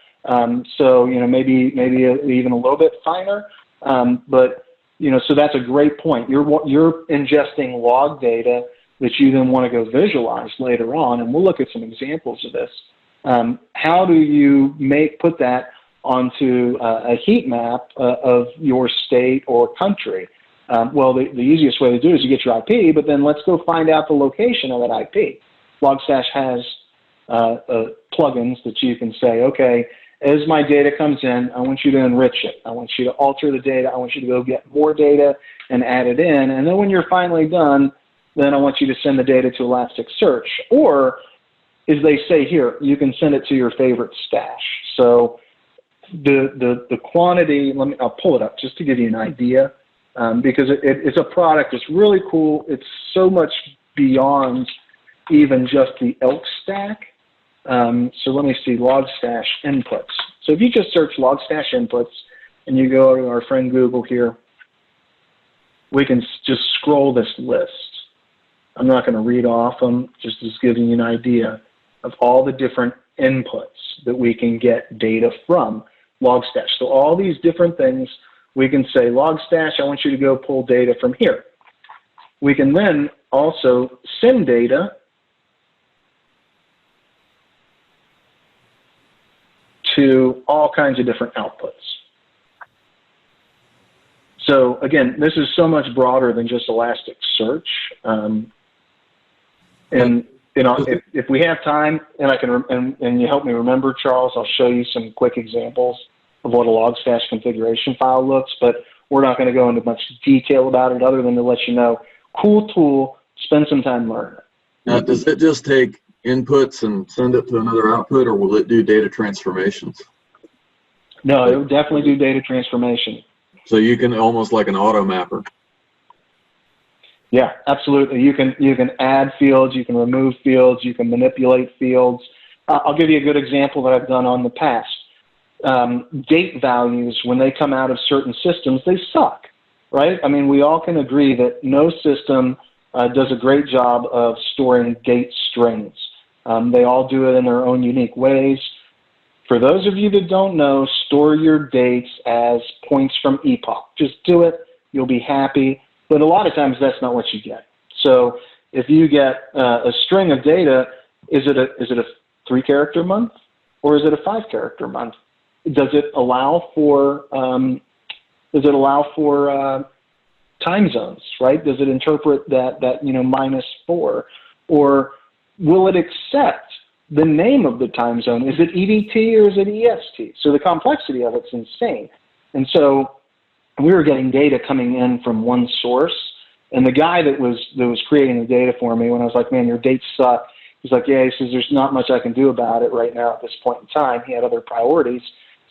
So, you know, maybe even a little bit finer, but you know, so that's a great point. You're ingesting log data that you then want to go visualize later on, and we'll look at some examples of this. How do you put that onto a heat map of your state or country? Well, the easiest way to do it is you get your IP, but then let's go find out the location of that IP. Logstash has plugins that you can say, okay, as my data comes in, I want you to enrich it. I want you to alter the data. I want you to go get more data and add it in. And then when you're finally done, then I want you to send the data to Elasticsearch. Or, as they say here, you can send it to your favorite stash. So the quantity, I'll pull it up just to give you an idea, because it's a product that's really cool. It's so much beyond even just the ELK stack. So let me see, Logstash inputs. So if you just search Logstash inputs and you go to our friend Google here, we can just scroll this list. I'm not going to read off them, just giving you an idea of all the different inputs that we can get data from Logstash. So all these different things, we can say, Logstash, I want you to go pull data from here. We can then also send data to all kinds of different outputs. So again, this is so much broader than just Elasticsearch. And you know, if we have time, and I can, and you help me remember, Charles, I'll show you some quick examples of what a Logstash configuration file looks. But we're not going to go into much detail about it, other than to let you know, cool tool. Spend some time learning it. Now, does it just take inputs and send it to another output, or will it do data transformations? No, it will definitely do data transformation. So you can almost like an auto mapper. Yeah, absolutely. You can add fields, you can remove fields, you can manipulate fields. I'll give you a good example that I've done on the past. Date values, when they come out of certain systems, they suck, right? I mean, we all can agree that no system does a great job of storing date strings. They all do it in their own unique ways. For those of you that don't know, store your dates as points from epoch. Just do it. You'll be happy. But a lot of times that's not what you get. So if you get a string of data, is it a 3-character month, or is it a 5-character month? Does it allow for time zones, right? Does it interpret that -4, or will it accept the name of the time zone? Is it EDT or is it EST? So the complexity of it's insane. And so we were getting data coming in from one source, and the guy that was creating the data for me, when I was like, man, your dates suck, he's like, yeah, he says, there's not much I can do about it right now at this point in time. He had other priorities.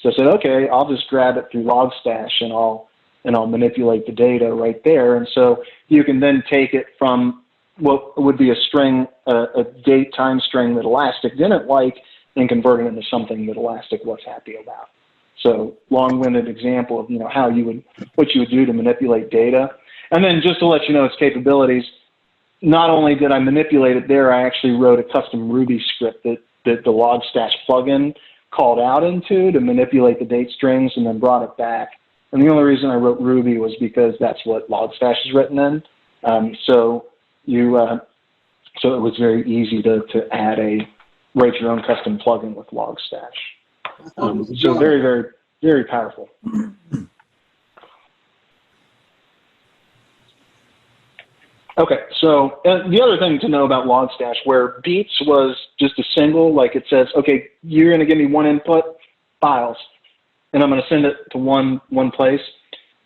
So I said, okay, I'll just grab it through Logstash, and I'll manipulate the data right there. And so you can then take it from what would be a string, a date time string that Elastic didn't like, and convert it into something that Elastic was happy about. So long-winded example of what you would do to manipulate data. And then just to let you know its capabilities, not only did I manipulate it there, I actually wrote a custom Ruby script that the Logstash plugin called out into to manipulate the date strings, and then brought it back And the only reason I wrote Ruby was because that's what Logstash is written in. So it was very easy to write your own custom plugin with Logstash. So very, very, very powerful. Okay, so the other thing to know about Logstash, where Beats was just a single, like it says, okay, you're going to give me one input, files, and I'm going to send it to one place.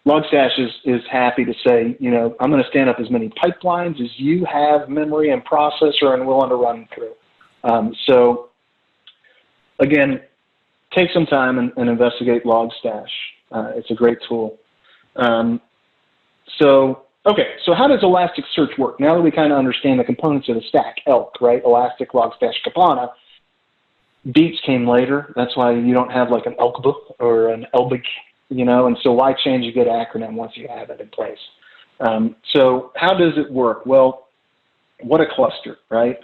Logstash is happy to say, you know, I'm going to stand up as many pipelines as you have memory and processor and willing to run through. So again, take some time and investigate Logstash. It's a great tool. Okay, so how does Elasticsearch work? Now that we kind of understand the components of the stack, ELK, right? Elastic, Logstash, Kibana. Beats came later. That's why you don't have like an ELKB or an ELBIG, you know, and so why change a good acronym once you have it in place? So how does it work? Well, what a cluster, right?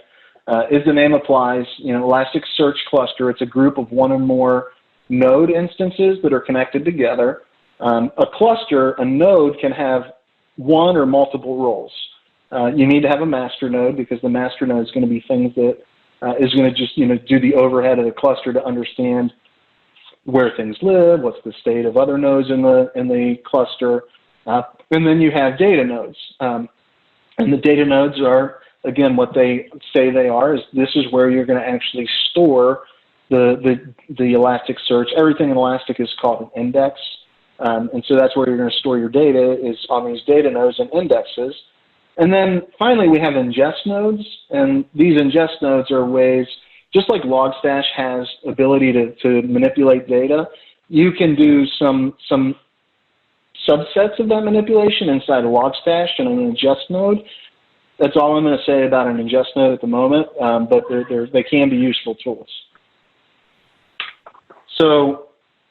As the name applies, you know, Elasticsearch cluster, it's a group of one or more node instances that are connected together. A cluster, a node can have one or multiple roles. You need to have a master node because the master node is going to be things that is going to just, you know, do the overhead of the cluster to understand where things live, what's the state of other nodes in the cluster, and then you have data nodes. And the data nodes are, again, what they say they are is this is where you're going to actually store the Elasticsearch. Everything in Elastic is called an index. And so that's where you're going to store your data is on these data nodes and indexes. And then finally, we have ingest nodes. And these ingest nodes are ways, just like Logstash has ability to manipulate data, you can do some subsets of that manipulation inside of Logstash and an ingest node. That's all I'm going to say about an ingest node at the moment, but they can be useful tools. So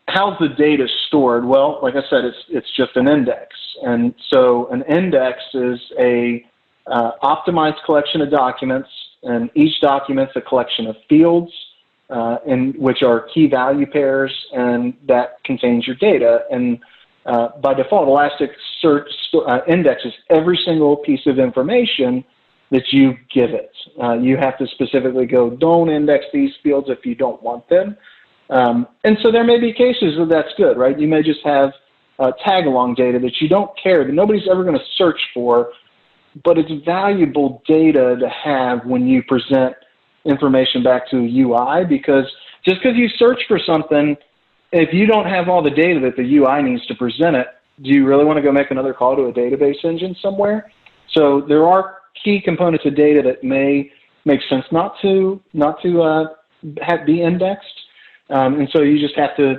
how's the data stored? Well, like I said, it's just an index. And so an index is a optimized collection of documents, and each document's a collection of fields, in which are key value pairs, and that contains your data. And by default, Elasticsearch indexes every single piece of information that you give it. You have to specifically go, don't index these fields if you don't want them. And so there may be cases where that's good, right? You may just have tag-along data that you don't care, that nobody's ever going to search for, but it's valuable data to have when you present information back to a UI, because just because you search for something, if you don't have all the data that the UI needs to present it, do you really want to go make another call to a database engine somewhere? So there are key components of data that may make sense not to be indexed. And so you just have to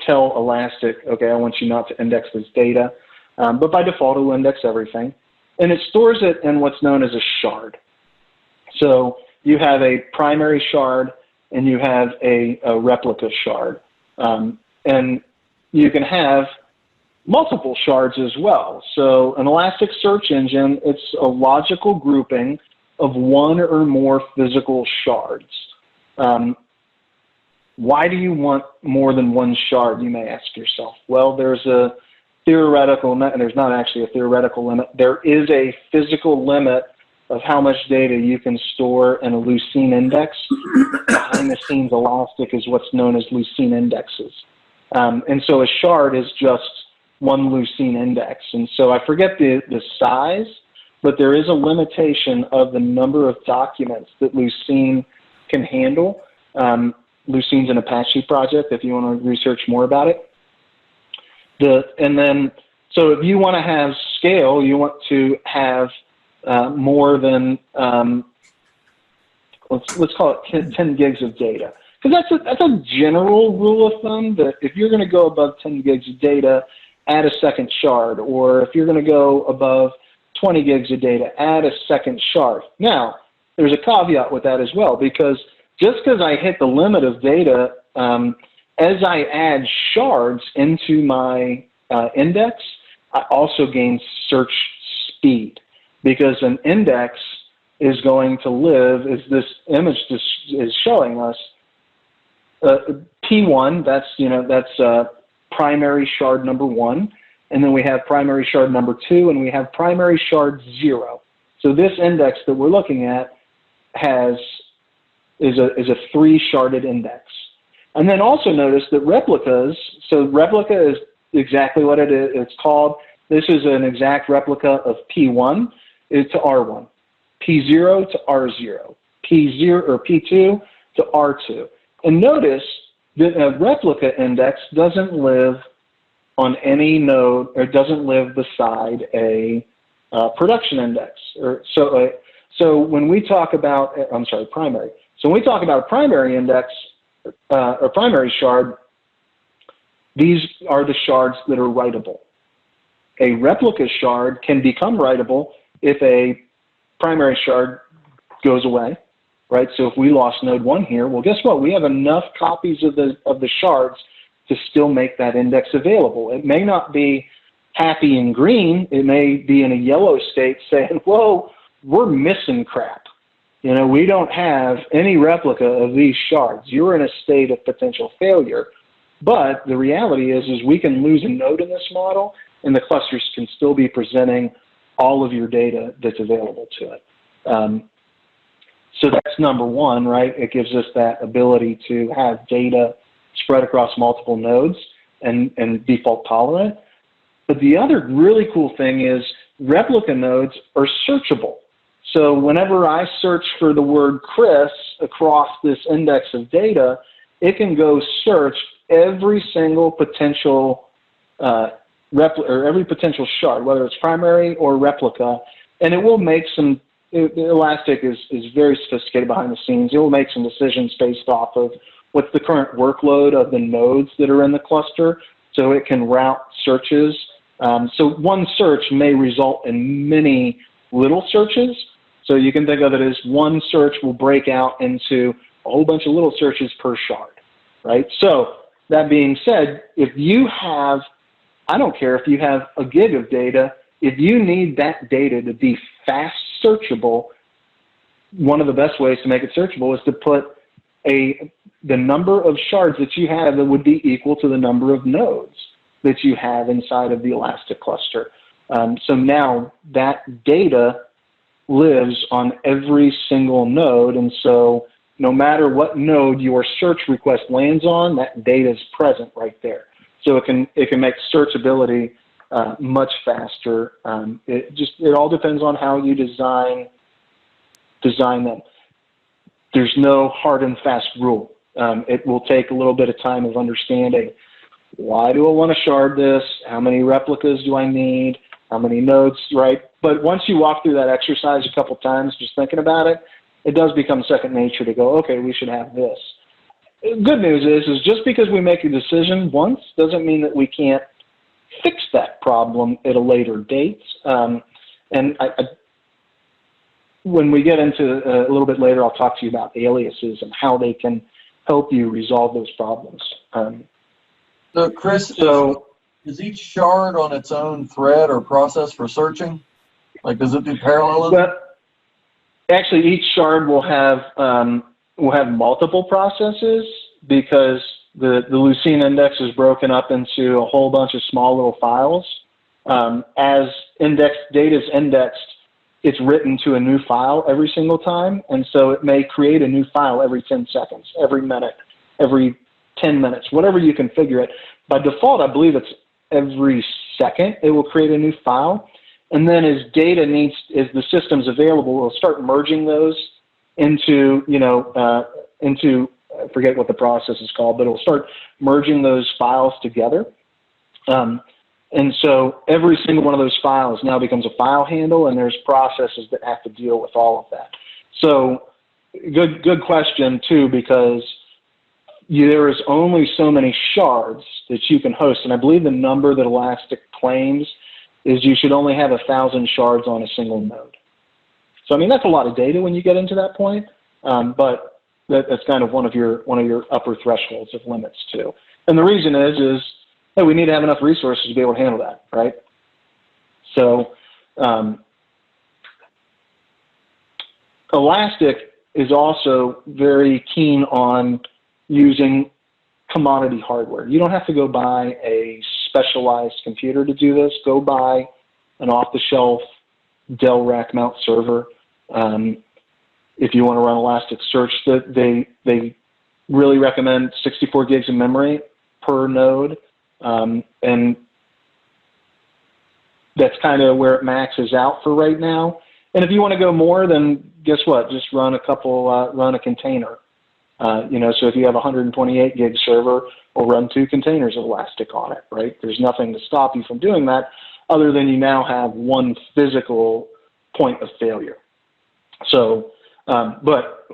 tell Elastic, okay, I want you not to index this data. But by default, it will index everything. And it stores it in what's known as a shard. So you have a primary shard and you have a replica shard. And you can have multiple shards as well. So an Elasticsearch engine, it's a logical grouping of one or more physical shards. Why do you want more than one shard, you may ask yourself? Well, there's a theoretical, and there's not actually a theoretical limit. There is a physical limit of how much data you can store in a Lucene index. Behind the scenes, Elastic is what's known as Lucene indexes. And so a shard is just one Lucene index. And so I forget the size, but there is a limitation of the number of documents that Lucene can handle. Lucene's an Apache project if you want to research more about it. And then, so if you want to have scale, you want to have more than, let's call it 10 gigs of data. Because that's a general rule of thumb that if you're going to go above 10 gigs of data, add a second shard. Or if you're going to go above 20 gigs of data, add a second shard. Now, there's a caveat with that as well, because just because I hit the limit of data, as I add shards into my index, I also gain search speed, because an index is going to live, as this image is showing us, P1, that's primary shard number 1, and then we have primary shard number 2, and we have primary shard 0. So this index that we're looking at is a 3-sharded index. And then also notice that replicas, so replica is exactly what it is. It's called, this is an exact replica of P1 to R1, P0 to R0, P0 or P2 to R2. And notice that a replica index doesn't live on any node, or doesn't live beside a production index. So when we talk about, I'm sorry, primary. So when we talk about a primary index, or primary shard, these are the shards that are writable. A replica shard can become writable if a primary shard goes away, right? So if we lost node 1 here, well, guess what? We have enough copies of the shards to still make that index available. It may not be happy and green. It may be in a yellow state saying, whoa, we're missing crap. You know, we don't have any replica of these shards. You're in a state of potential failure. But the reality is we can lose a node in this model, and the clusters can still be presenting all of your data that's available to it. So that's number 1, right? It gives us that ability to have data spread across multiple nodes and default tolerant. But the other really cool thing is replica nodes are searchable. So whenever I search for the word Chris across this index of data, it can go search every single potential every potential shard, whether it's primary or replica, and it will make some. Elastic is very sophisticated behind the scenes. It will make some decisions based off of what's the current workload of the nodes that are in the cluster, so it can route searches. So one search may result in many little searches. So you can think of it as one search will break out into a whole bunch of little searches per shard, right? So that being said, if you have, I don't care if you have a gig of data, if you need that data to be fast searchable, one of the best ways to make it searchable is to put the number of shards that you have that would be equal to the number of nodes that you have inside of the Elastic cluster. So now that data lives on every single node, and so no matter what node your search request lands on, that data is present right there. So it can make searchability much faster. It all depends on how you design them. There's no hard and fast rule. It will take a little bit of time of understanding. Why do I want to shard this? How many replicas do I need? How many nodes, right? But once you walk through that exercise a couple times, just thinking about it, it does become second nature to go, okay, we should have this. Good news is just because we make a decision once doesn't mean that we can't fix that problem at a later date. And when we get into a little bit later, I'll talk to you about aliases and how they can help you resolve those problems. So Chris, is each shard on its own thread or process for searching? Like, does it do parallelism? But actually, each shard will have multiple processes because the Lucene index is broken up into a whole bunch of small little files. As data is indexed, it's written to a new file every single time, and so it may create a new file every 10 seconds, every minute, every 10 minutes, whatever you configure it. By default, I believe it's every second it will create a new file, and then as the system's available, we'll start merging those into, I forget what the process is called, but it'll start merging those files together. And so every single one of those files now becomes a file handle, and there's processes that have to deal with all of that. So good question, too, because there is only so many shards that you can host. And I believe the number that Elastic claims is you should only have 1,000 shards on a single node. So, I mean, that's a lot of data when you get into that point, but that's kind of one of your upper thresholds of limits, too. And the reason is hey, we need to have enough resources to be able to handle that, right? So Elastic is also very keen on using commodity hardware. You don't have to go buy a specialized computer to do this. Go buy an off-the-shelf Dell rack mount server. If you want to run Elasticsearch, they really recommend 64 gigs of memory per node, and that's kind of where it maxes out for right now. And if you want to go more, then guess what? Just run run a container. So if you have a 128 gig server, we'll run 2 containers of Elastic on it, right? There's nothing to stop you from doing that other than you now have one physical point of failure. So, but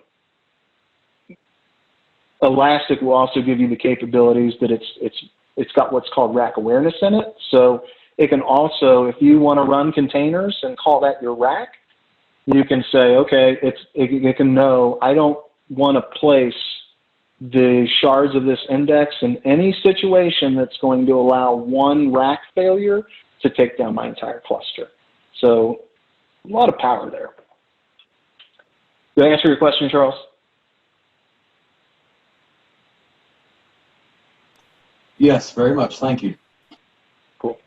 Elastic will also give you the capabilities that it's got what's called rack awareness in it. So it can also, if you want to run containers and call that your rack, you can say, okay, it can know, I don't want to place the shards of this index in any situation that's going to allow one rack failure to take down my entire cluster. So a lot of power there. Did I answer your question, Charles? Yes, very much. Thank you. Cool.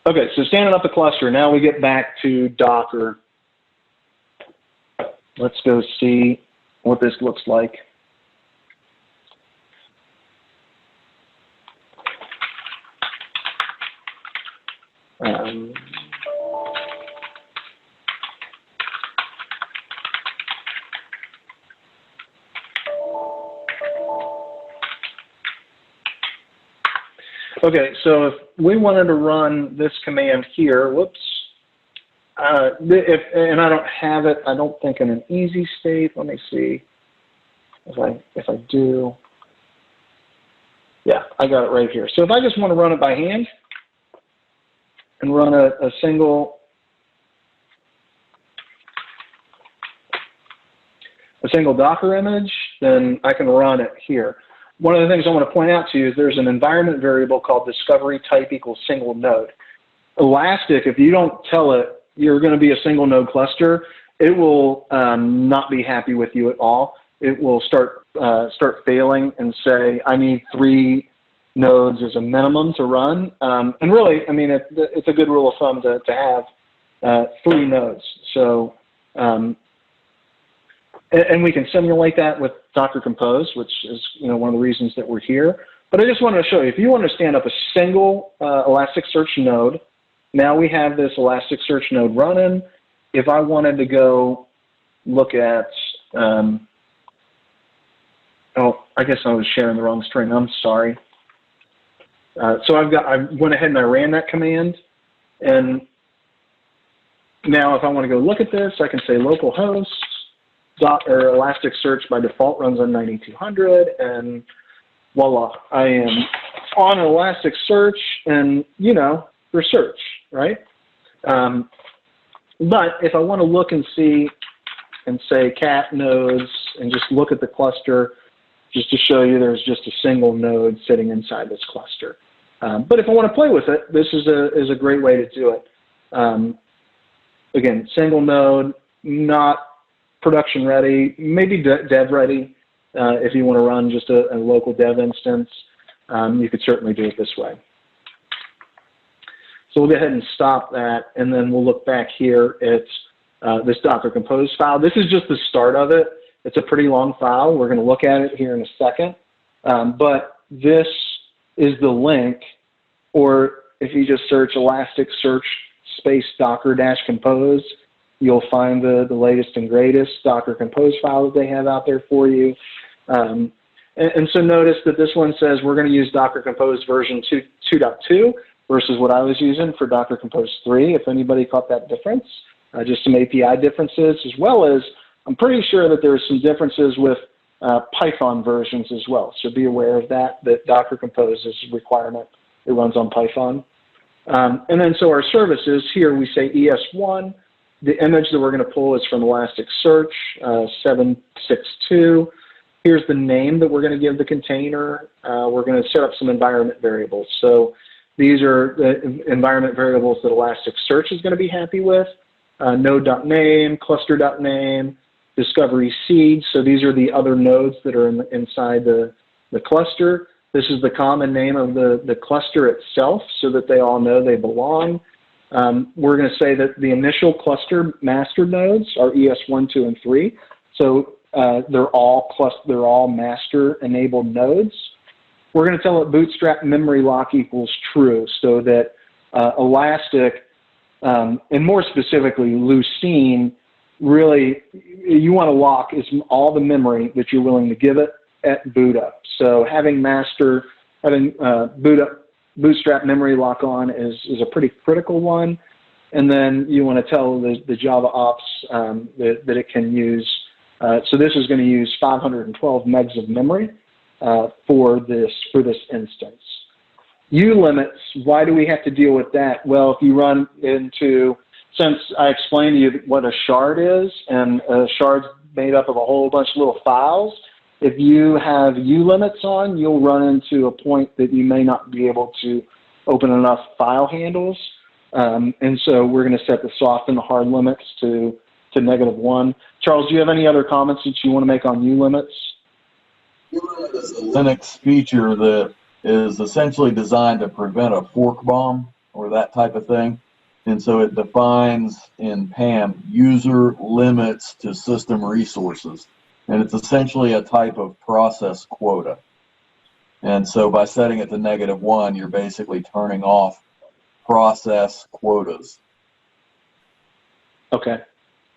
Okay, so standing up the cluster, now we get back to Docker. Let's go see what this looks like. Okay, so if we wanted to run this command here, whoops, and I don't have it, I don't think in an easy state. Let me see if I do. Yeah, I got it right here. So if I just want to run it by hand and run a single Docker image, then I can run it here. One of the things I want to point out to you is there's an environment variable called discovery type equals single node. Elastic, if you don't tell it you're going to be a single node cluster, it will not be happy with you at all. It will start failing and say, I need 3 nodes as a minimum to run. And really, I mean, it's a good rule of thumb to have 3 nodes. So, and we can simulate that with Docker Compose, which is one of the reasons that we're here. But I just wanted to show you, if you want to stand up a single Elasticsearch node, now we have this Elasticsearch node running. If I wanted to go look at, oh, I guess I was sharing the wrong string. I'm sorry. So I went ahead and I ran that command, and now if I want to go look at this, I can say localhost. Or Elasticsearch by default runs on 9200, and voila, I am on Elasticsearch, and for search, right? But if I want to look and see and say cat nodes and just look at the cluster, just to show you there's just a single node sitting inside this cluster. But if I want to play with it, this is a great way to do it. Again, single node, not production ready, maybe dev ready. If you want to run just a local dev instance, you could certainly do it this way. So we'll go ahead and stop that, and then we'll look back here at this Docker Compose file. This is just the start of it. It's a pretty long file. We're going to look at it here in a second. But this is the link, or if you just search Elasticsearch space Docker-Compose, you'll find the latest and greatest Docker Compose file that they have out there for you. And so notice that this one says we're going to use Docker Compose version 2.2 versus what I was using for Docker Compose 3, if anybody caught that difference. Just some API differences, as well as I'm pretty sure that there's some differences with Python versions as well. So be aware of that Docker Compose is a requirement. It runs on Python. And then so our services, here we say ES1. The image that we're going to pull is from Elasticsearch 762. Here's the name that we're going to give the container. We're going to set up some environment variables. So these are the environment variables that Elasticsearch is going to be happy with. Node.name, cluster.name, discovery seed. So these are the other nodes that are inside the the cluster. This is the common name of the cluster itself so that they all know they belong. We're going to say that the initial cluster master nodes are ES1, 2, and 3. So they're all master enabled nodes. We're going to tell it bootstrap memory lock equals true so that Elastic, and more specifically Lucene, really you want to lock is all the memory that you're willing to give it at boot up. So having bootstrap memory lock on is a pretty critical one. And then you want to tell the Java ops that it can use. So this is going to use 512 megs of memory for this instance. Ulimits, why do we have to deal with that? Well, if you run into, since I explained to you what a shard is, and a shard's made up of a whole bunch of little files, if you have ulimits on, you'll run into a point that you may not be able to open enough file handles. And so we're going to set the soft and the hard limits to -1. Charles, do you have any other comments that you want to make on ulimits? Ulimit is a Linux feature that is essentially designed to prevent a fork bomb or that type of thing. And so it defines in PAM user limits to system resources. And it's essentially a type of process quota. And so by setting it to -1, you're basically turning off process quotas. Okay.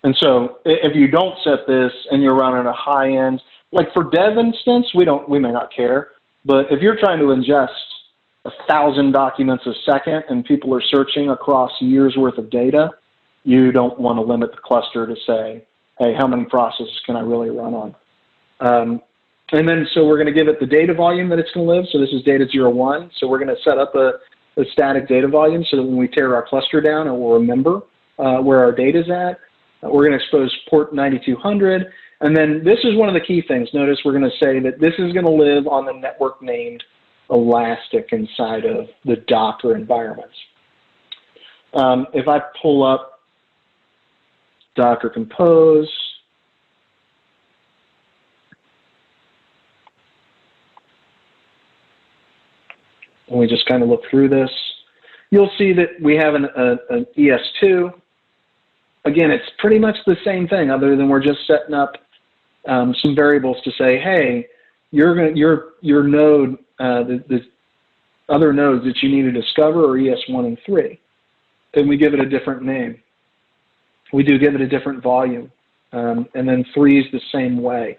And so if you don't set this and you're running a high end, like for dev instance, we may not care, but if you're trying to ingest 1,000 documents a second and people are searching across years worth of data, you don't want to limit the cluster to say, hey, how many processes can I really run on? And then, so we're going to give it the data volume that it's going to live. So this is data 01. So we're going to set up a static data volume so that when we tear our cluster down, it will remember where our data is at. We're going to expose port 9200. And then this is one of the key things. Notice we're going to say that this is going to live on the network named Elastic inside of the Docker environments. If I pull up Docker Compose, and we just kind of look through this, you'll see that we have an ES2. Again, it's pretty much the same thing, other than we're just setting up some variables to say, hey, your node, the other nodes that you need to discover are ES1 and 3. And we give it a different name. We do give it a different volume. And then 3 is the same way.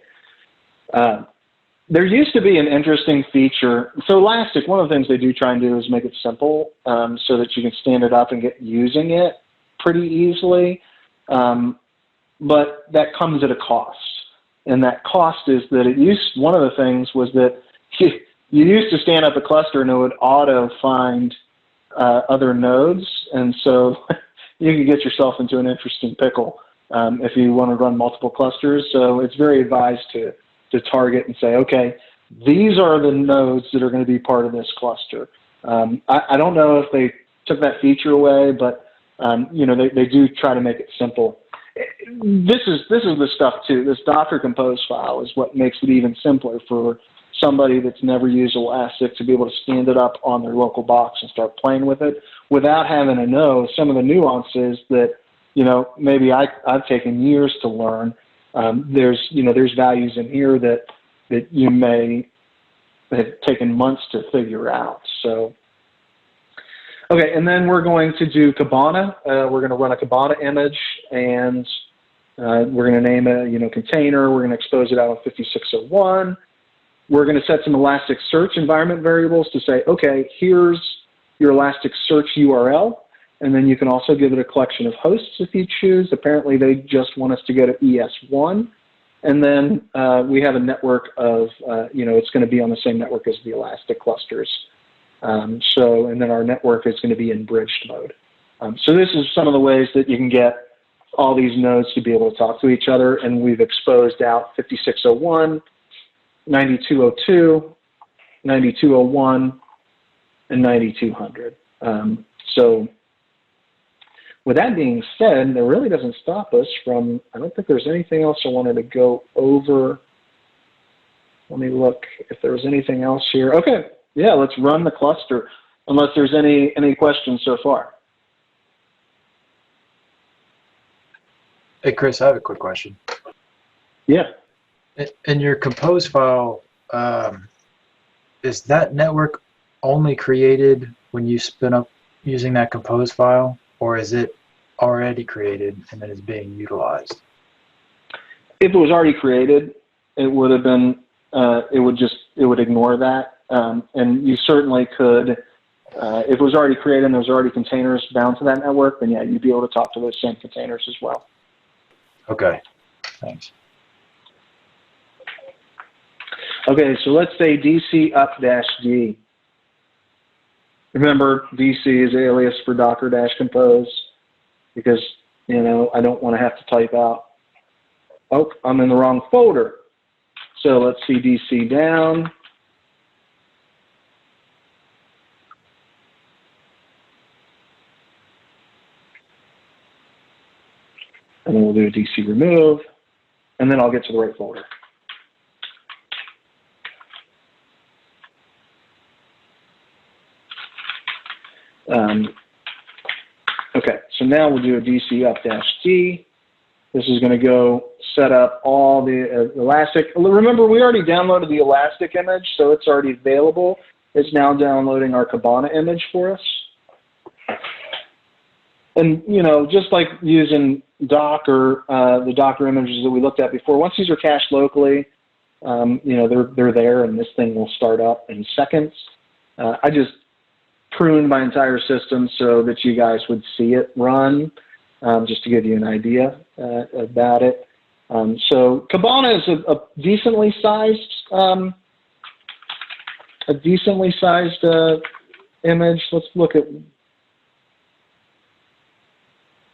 There used to be an interesting feature. So Elastic, one of the things they do try and do is make it simple so that you can stand it up and get using it pretty easily. But that comes at a cost. And that cost is that one of the things was that you used to stand up a cluster and it would auto find other nodes. And so you can get yourself into an interesting pickle if you want to run multiple clusters. So it's very advised to target and say, okay, these are the nodes that are going to be part of this cluster. I don't know if they took that feature away, but you know, they do try to make it simple. This is the stuff too. This Docker Compose file is what makes it even simpler for somebody that's never used Elastic to be able to stand it up on their local box and start playing with it without having to know some of the nuances that, you know, maybe I've taken years to learn. There's values in here that you may have taken months to figure out. So, okay, and then we're going to do Kibana. We're going to run a Kibana image, and we're going to name a container. We're going to expose it out on 5601. We're going to set some Elasticsearch environment variables to say, okay, here's your Elasticsearch URL. And then you can also give it a collection of hosts if you choose. Apparently, they just want us to go to ES1. And then we have a network of, it's going to be on the same network as the Elastic clusters. And then our network is going to be in bridged mode. So this is some of the ways that you can get all these nodes to be able to talk to each other. And we've exposed out 5601, 9202, 9201, and 9200. So with that being said, there really doesn't stop us from, I don't think there's anything else I wanted to go over Let me look if there was anything else here. Okay, yeah, let's run the cluster, unless there's any questions so far. Hey, Chris, I have a quick question. Yeah. In your compose file, is that network only created when you spin up using that compose file, or is it already created and then is being utilized? If it was already created, it would have been, it would ignore that. And you certainly could, if it was already created and there's already containers bound to that network, then yeah, you'd be able to talk to those same containers as well. Okay, thanks. Okay, so let's say DC up-D. Remember, DC is alias for docker-compose because, you know, I don't want to have to type out, oh, I'm in the wrong folder. So let's see DC down. And then we'll do a DC remove, and then I'll get to the right folder. Okay, so now we'll do a DC up-D. This is going to go set up all the Elastic. Remember, we already downloaded the Elastic image, so it's already available. It's now downloading our Kibana image for us. And, you know, just like using Docker, the Docker images that we looked at before, once these are cached locally, you know, they're there, and this thing will start up in seconds. I just pruned my entire system so that you guys would see it run, just to give you an idea about it. So Kibana is a decently sized image. Let's look at.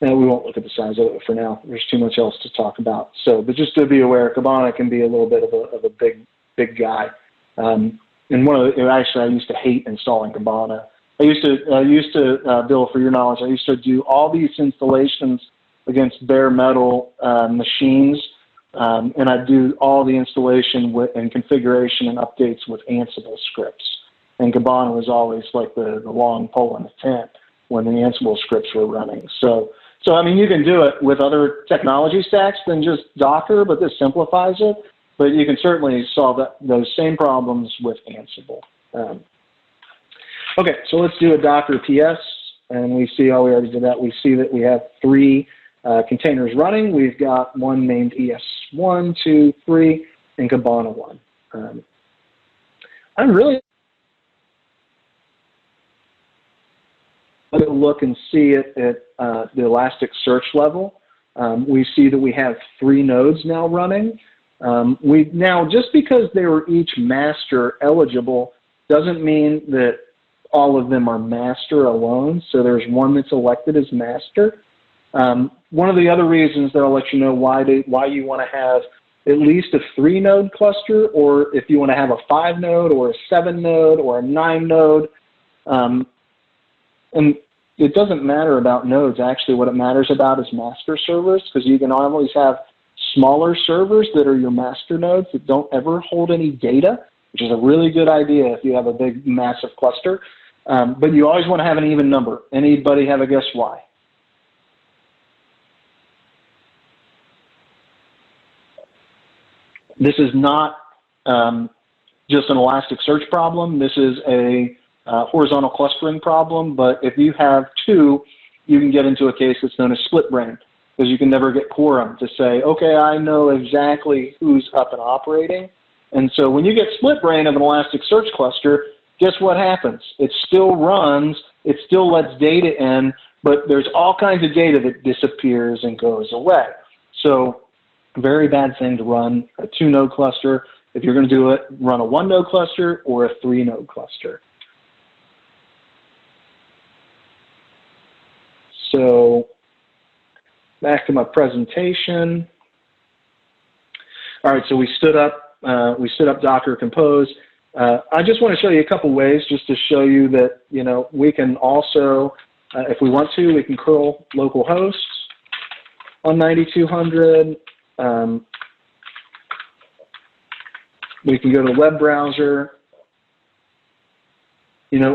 No, we won't look at the size of it for now. There's too much else to talk about. So, but just to be aware, Kibana can be a little bit of a big guy. And actually, I used to hate installing Kibana. I used to, Bill, for your knowledge, I used to do all these installations against bare metal machines, and I'd do all the installation and configuration and updates with Ansible scripts. And Kibana was always like the long pole in the tent when the Ansible scripts were running. So I mean, you can do it with other technology stacks than just Docker, but this simplifies it. But you can certainly solve those same problems with Ansible. Okay, so let's do a Docker PS, and we see, oh, we already did that. We see that we have 3 containers running. We've got one named ES1, 2, 3, and Kibana 1. I'm really going to look and see it at the Elasticsearch level. We see that we have 3 nodes now running. Now, just because they were each master eligible doesn't mean that all of them are master alone. So there's one that's elected as master. One of the other reasons that I'll let you know why you want to have at least a 3-node cluster, or if you want to have a 5-node or a 7-node or a 9-node. And it doesn't matter about nodes. Actually, what it matters about is master servers, because you can always have smaller servers that are your master nodes that don't ever hold any data, which is a really good idea if you have a big, massive cluster. But you always want to have an even number. Anybody have a guess why? This is not just an Elasticsearch problem. This is a horizontal clustering problem. But if you have 2, you can get into a case that's known as split brain, because you can never get quorum to say, okay, I know exactly who's up and operating. And so when you get split brain of an Elasticsearch cluster, guess what happens? It still runs, it still lets data in, but there's all kinds of data that disappears and goes away. So very bad thing to run a 2-node cluster. If you're going to do it, run a 1-node cluster or a 3-node cluster. So back to my presentation. All right, so we stood up Docker Compose. I just want to show you a couple ways just to show you that, you know, we can also, if we want to, we can curl localhost on 9200. We can go to the web browser,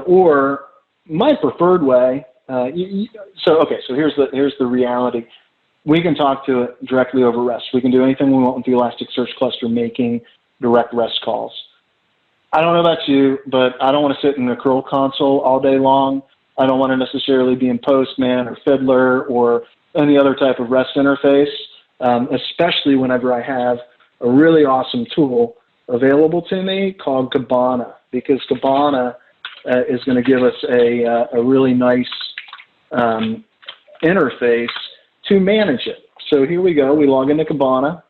or my preferred way. So here's the reality. We can talk to it directly over REST. We can do anything we want with the Elasticsearch cluster, making direct REST calls. I don't know about you, but I don't want to sit in the curl console all day long. I don't want to necessarily be in Postman or Fiddler or any other type of REST interface, especially whenever I have a really awesome tool available to me called Kibana, because Kibana is going to give us a really nice interface to manage it. So here we go. We log into Kibana.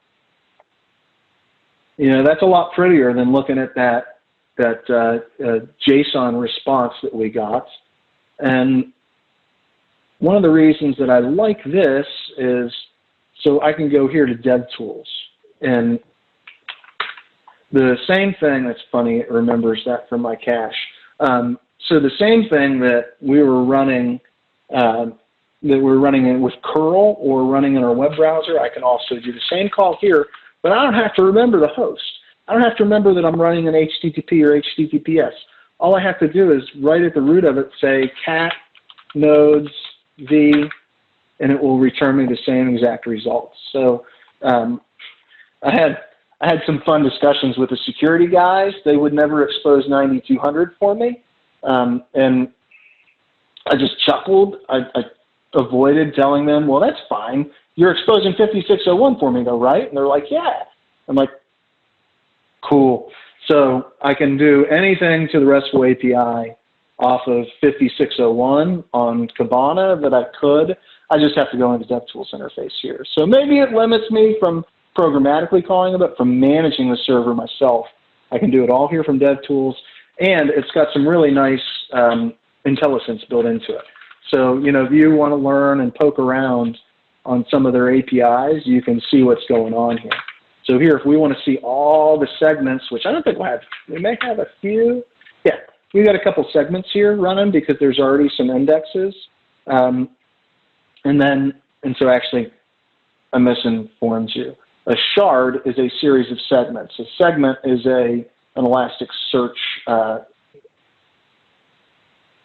That's a lot prettier than looking at that JSON response that we got. And one of the reasons that I like this is so I can go here to DevTools. And the same thing, that's funny, it remembers that from my cache. So the same thing that we were running with curl or running in our web browser, I can also do the same call here, but I don't have to remember the host. I don't have to remember that I'm running an HTTP or HTTPS. All I have to do is right at the root of it say cat nodes v, and it will return me the same exact results. So I had some fun discussions with the security guys. They would never expose 9200 for me, and I just chuckled. I avoided telling them, well, that's fine. You're exposing 5601 for me though, right? And they're like, yeah. I'm like, cool. So I can do anything to the RESTful API off of 5601 on Kibana that I could. I just have to go into DevTools interface here. So maybe it limits me from programmatically calling it, but from managing the server myself, I can do it all here from DevTools. And it's got some really nice IntelliSense built into it. So, if you want to learn and poke around on some of their APIs, you can see what's going on here. So here, if we want to see all the segments, which I don't think we'll have, we may have a few. Yeah, we've got a couple segments here running because there's already some indexes. And so actually, I misinformed you. A shard is a series of segments. A segment is an Elasticsearch,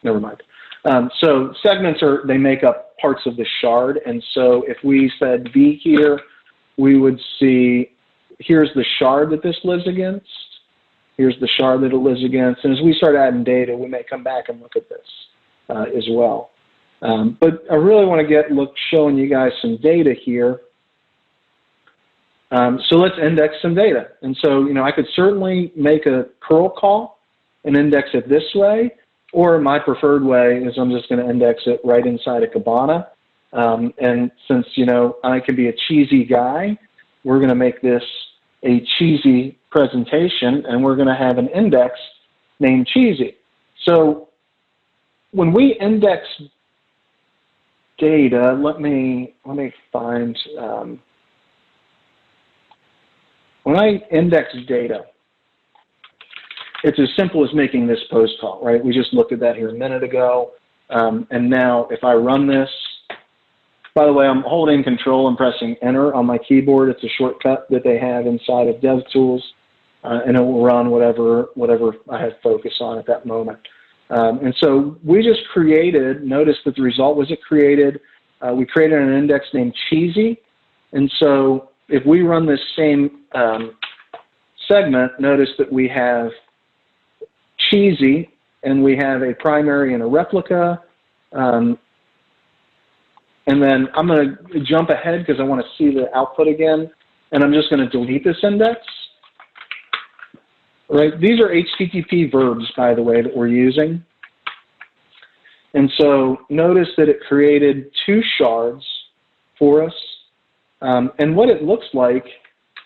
never mind. So segments they make up parts of the shard. And so if we said V here, we would see, here's the shard that this lives against. Here's the shard that it lives against. And as we start adding data, we may come back and look at this as well. But I really want to showing you guys some data here. So let's index some data. And so, I could certainly make a curl call and index it this way, or my preferred way is I'm just going to index it right inside of Kibana. And since, I can be a cheesy guy, we're going to make this a cheesy presentation, and we're going to have an index named cheesy. So when we index data, let me find, when I index data, it's as simple as making this post call, right? We just looked at that here a minute ago. And now if I run this, by the way, I'm holding Control and pressing Enter on my keyboard. It's a shortcut that they have inside of DevTools, and it will run whatever I have focus on at that moment. And so we just created, notice that the result was we created an index named Cheesy. And so if we run this same segment, notice that we have Cheesy, and we have a primary and a replica. And then I'm going to jump ahead because I want to see the output again, and I'm just going to delete this index. Right? These are HTTP verbs, by the way, that we're using. And so notice that it created 2 shards for us. And what it looks like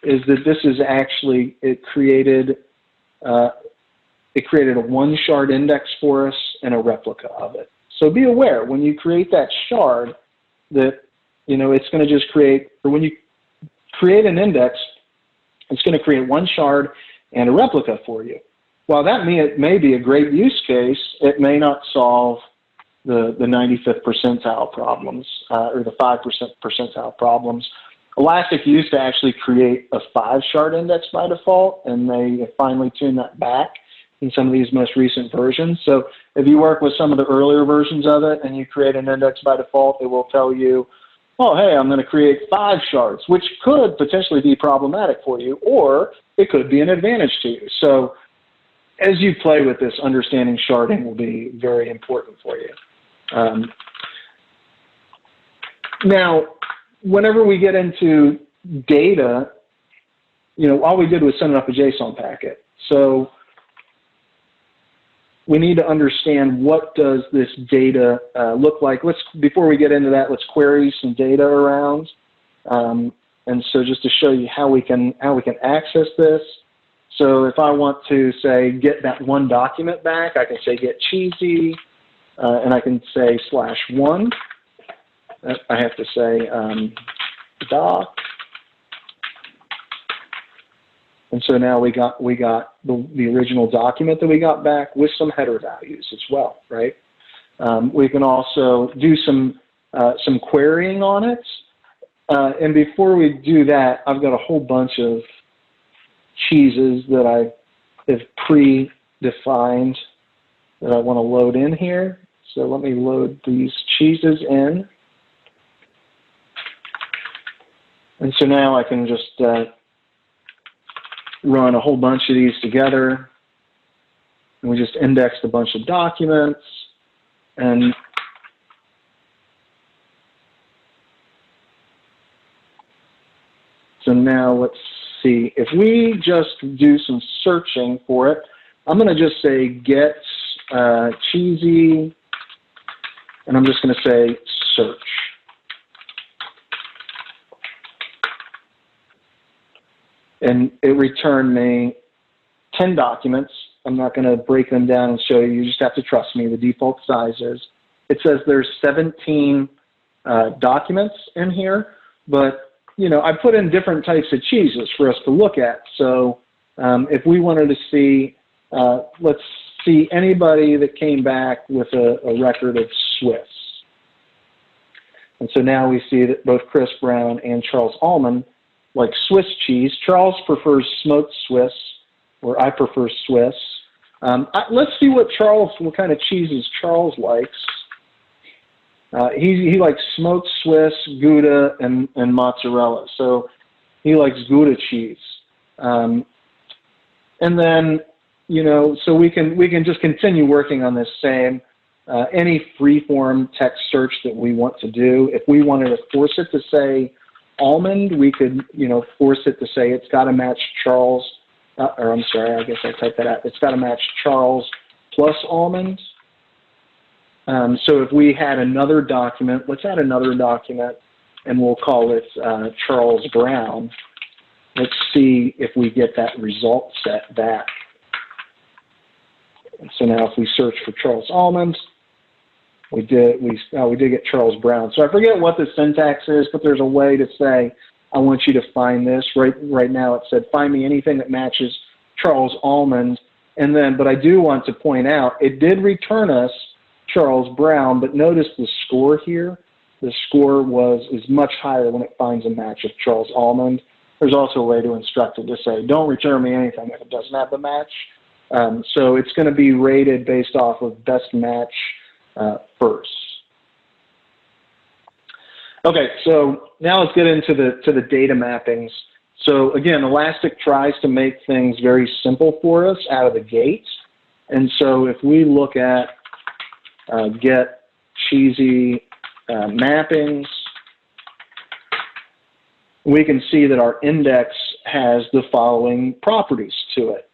is that this is actually, it created a 1 shard index for us and a replica of it. So be aware, when you create that shard, that, it's going to just create, or when you create an index, it's going to create 1 shard and a replica for you. While that may be a great use case, it may not solve the 95th percentile problems or the 5% percentile problems Elastic used to actually create a 5-shard index by default, and they finally tuned that back in some of these most recent versions. So if you work with some of the earlier versions of it and you create an index by default, it will tell you, oh, hey, I'm going to create 5 shards, which could potentially be problematic for you, or it could be an advantage to you. So as you play with this, understanding sharding will be very important for you. Now, whenever we get into data, you know, all we did was send up a JSON packet. So we need to understand, what does this data look like. Before we get into that, let's query some data around. And so just to show you how we can access this. So if I want to say get that one document back, I can say get cheesy, and I can say /1. I have to say doc. And so now we got the original document that we got back with some header values as well, right? We can also do some querying on it. And before we do that, I've got a whole bunch of cheeses that I have predefined that I want to load in here. So let me load these cheeses in. And so now I can just run a whole bunch of these together. And we just indexed a bunch of documents. And so now let's see. If we just do some searching for it, I'm going to just say get cheesy, and I'm just going to say search. And it returned me 10 documents. I'm not going to break them down and show you. You just have to trust me. The default size is. It says there's 17 documents in here, but you know, I put in different types of cheeses for us to look at. So if we wanted to see, let's see anybody that came back with a record of Swiss. And so now we see that both Chris Brown and Charles Allman like Swiss cheese. Charles prefers smoked Swiss, or I prefer Swiss. Let's see what kind of cheeses Charles likes. He likes smoked Swiss, Gouda, and mozzarella. So he likes Gouda cheese. And then, you know, so we can just continue working on this same, any freeform text search that we want to do. If we wanted to force it to say almond, we could, you know, force it to say it's got to match Charles, or I'm sorry, I guess I typed that out. It's got to match Charles plus almond. So if we had another document, let's add another document, and we'll call it Charles Brown. Let's see if we get that result set back. And so now if we search for Charles Almond, we did get Charles Brown. So I forget what the syntax is, but there's a way to say, I want you to find this. Right now it said, find me anything that matches Charles Almond. And then, but I do want to point out, it did return us Charles Brown, but notice the score here. The score is much higher when it finds a match of Charles Almond. There's also a way to instruct it to say, don't return me anything if it doesn't have the match. So it's going to be rated based off of best match first. Okay, so now let's get into the data mappings. So again, Elastic tries to make things very simple for us out of the gate. And so if we look at get cheesy mappings, we can see that our index has the following properties to it.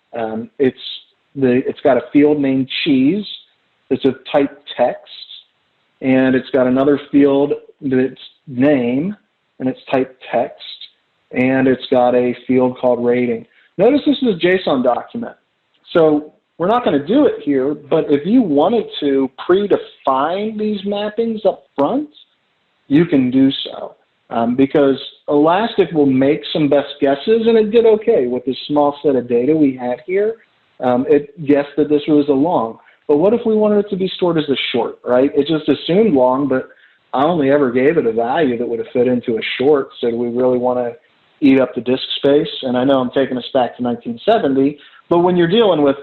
It's got a field named cheese. It's a type text, and it's got another field that's name, and it's type text, and it's got a field called rating. Notice this is a JSON document. So we're not going to do it here, but if you wanted to predefine these mappings up front, you can do so. Because Elastic will make some best guesses, and it did okay with the small set of data we had here. It guessed that this was a long. But what if we wanted it to be stored as a short, right? It just assumed long, but I only ever gave it a value that would have fit into a short. So do we really want to eat up the disk space? And I know I'm taking us back to 1970, but when you're dealing with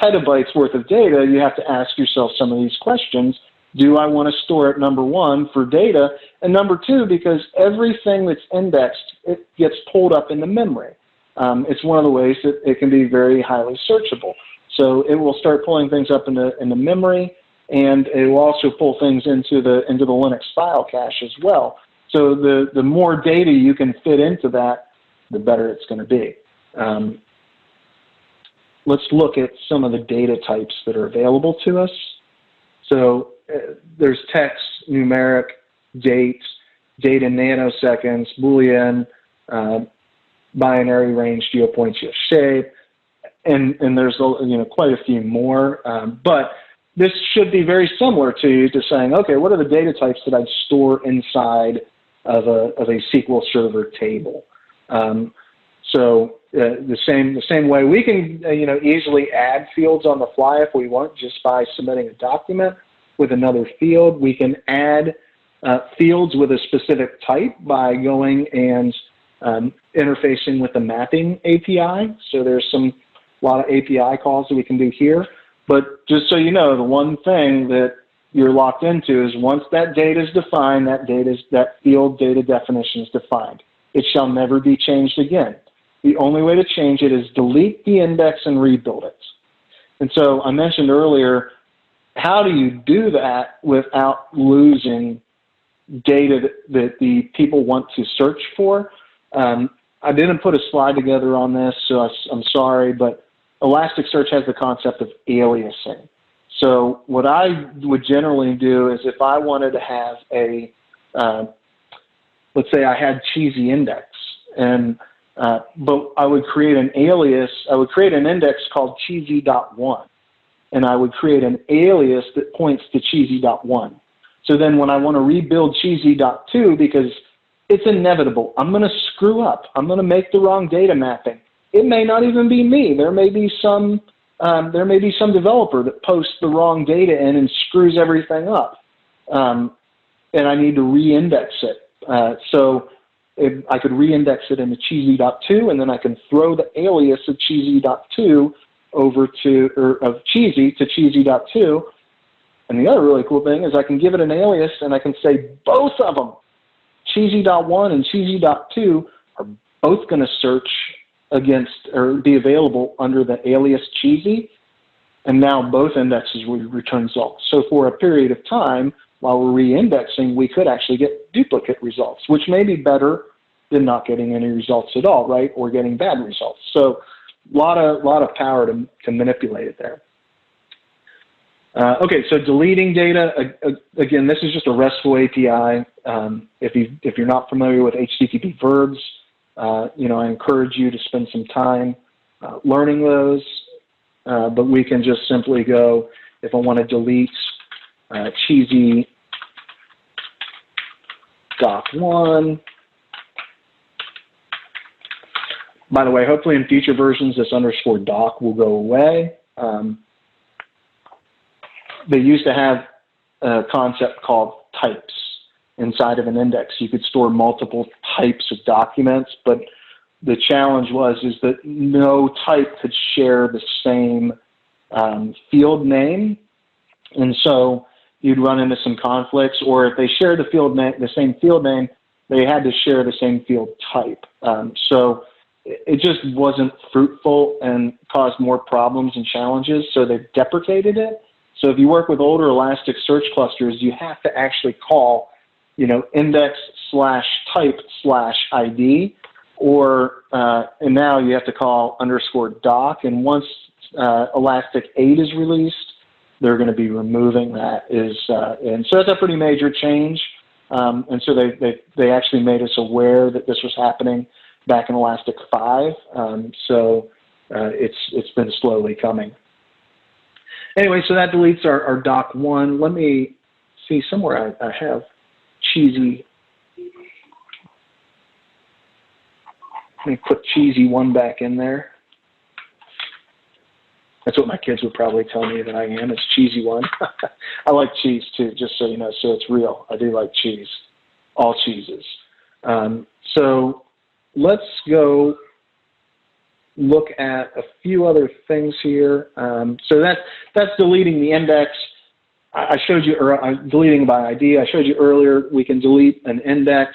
petabytes worth of data, you have to ask yourself some of these questions. Do I want to store it, number one, for data, and number two, because everything that's indexed, it gets pulled up into memory. It's one of the ways that it can be very highly searchable. So it will start pulling things up into memory, and it will also pull things into the Linux file cache as well. So the more data you can fit into that, the better it's going to be. Let's look at some of the data types that are available to us. So there's text, numeric, date, data nanoseconds, Boolean, binary range, geopoint, geoshape, and there's quite a few more. But this should be very similar to saying, okay, what are the data types that I'd store inside of a SQL Server table? So the same way we can easily add fields on the fly if we want, just by submitting a document with another field. We can add fields with a specific type by going and interfacing with the mapping API. So there's a lot of API calls that we can do here. But just so you know, the one thing that you're locked into is once that data is defined, that field data definition is defined. It shall never be changed again. The only way to change it is delete the index and rebuild it. And so I mentioned earlier, how do you do that without losing data that the people want to search for? I didn't put a slide together on this, so I'm sorry, but Elasticsearch has the concept of aliasing. So what I would generally do is if I wanted to have let's say I had cheesy index, but I would create an alias, I would create an index called cheesy.1, and I would create an alias that points to cheesy.1. So then when I want to rebuild cheesy.2, because it's inevitable, I'm going to screw up. I'm going to make the wrong data mapping. It may not even be me. There may be some developer that posts the wrong data in and screws everything up, and I need to re-index it. So I could re-index it into cheesy.2, and then I can throw the alias of cheesy.2 over of cheesy to cheesy.2. And the other really cool thing is I can give it an alias, and I can say both of them, cheesy.1 and cheesy.2, are both going to search against or be available under the alias cheesy, and now both indexes will return results. So for a period of time, while we're re-indexing, we could actually get duplicate results, which may be better than not getting any results at all, right? Or getting bad results. So a lot of power to manipulate it there. Okay, so deleting data, again, this is just a RESTful API. If you're not familiar with HTTP verbs, I encourage you to spend some time learning those. But we can just simply go, if I want to delete cheesy doc1. By the way, hopefully in future versions, this _doc will go away. They used to have a concept called types inside of an index. You could store multiple types of documents, but the challenge is that no type could share the same field name, and so you'd run into some conflicts. Or if they shared the same field name, they had to share the same field type. So it just wasn't fruitful and caused more problems and challenges. So they deprecated it. So if you work with older Elasticsearch clusters, you have to actually call, index/type/ID, and now you have to call _doc. And once Elastic 8 is released, they're going to be removing that. And so that's a pretty major change. And so they actually made us aware that this was happening back in Elastic 5. So it's been slowly coming. Anyway, so that deletes our doc1. Let me see, somewhere I have cheesy. Let me put cheesy1 back in there. That's what my kids would probably tell me that I am. It's cheesy one. I like cheese too, just so you know, so it's real. I do like cheese, all cheeses. So let's go look at a few other things here. So that's deleting the index. I showed you, or deleting by ID. I showed you earlier, we can delete an index.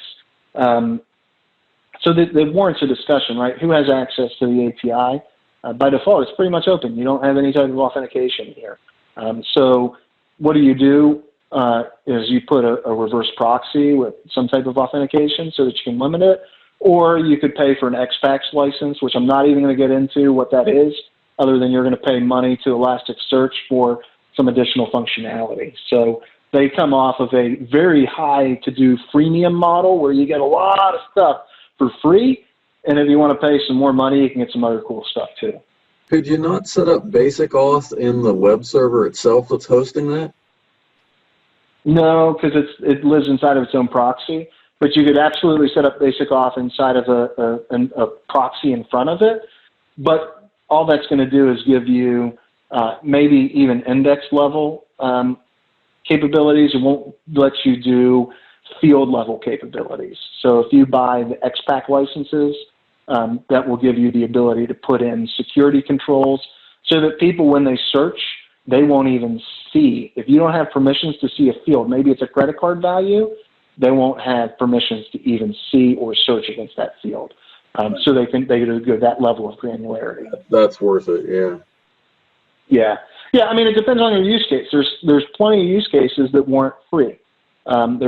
So that warrants a discussion, right? Who has access to the API? By default, it's pretty much open. You don't have any type of authentication here. So what do? Is you put a reverse proxy with some type of authentication so that you can limit it, or you could pay for an XPath license, which I'm not even going to get into what that is, other than you're going to pay money to Elasticsearch for some additional functionality. So they come off of a very high to-do freemium model where you get a lot of stuff for free, and if you want to pay some more money, you can get some other cool stuff too. Could you not set up basic auth in the web server itself that's hosting that? No, because it lives inside of its own proxy, but you could absolutely set up basic auth inside of a proxy in front of it, but all that's going to do is give you maybe even index level capabilities. It won't let you do field level capabilities. So if you buy the XPath licenses, that will give you the ability to put in security controls so that people, when they search, they won't even see. If you don't have permissions to see a field, maybe it's a credit card value, they won't have permissions to even see or search against that field. So they do that level of granularity. That's worth it, yeah. Yeah, I mean, it depends on your use case. There's plenty of use cases that weren't free. And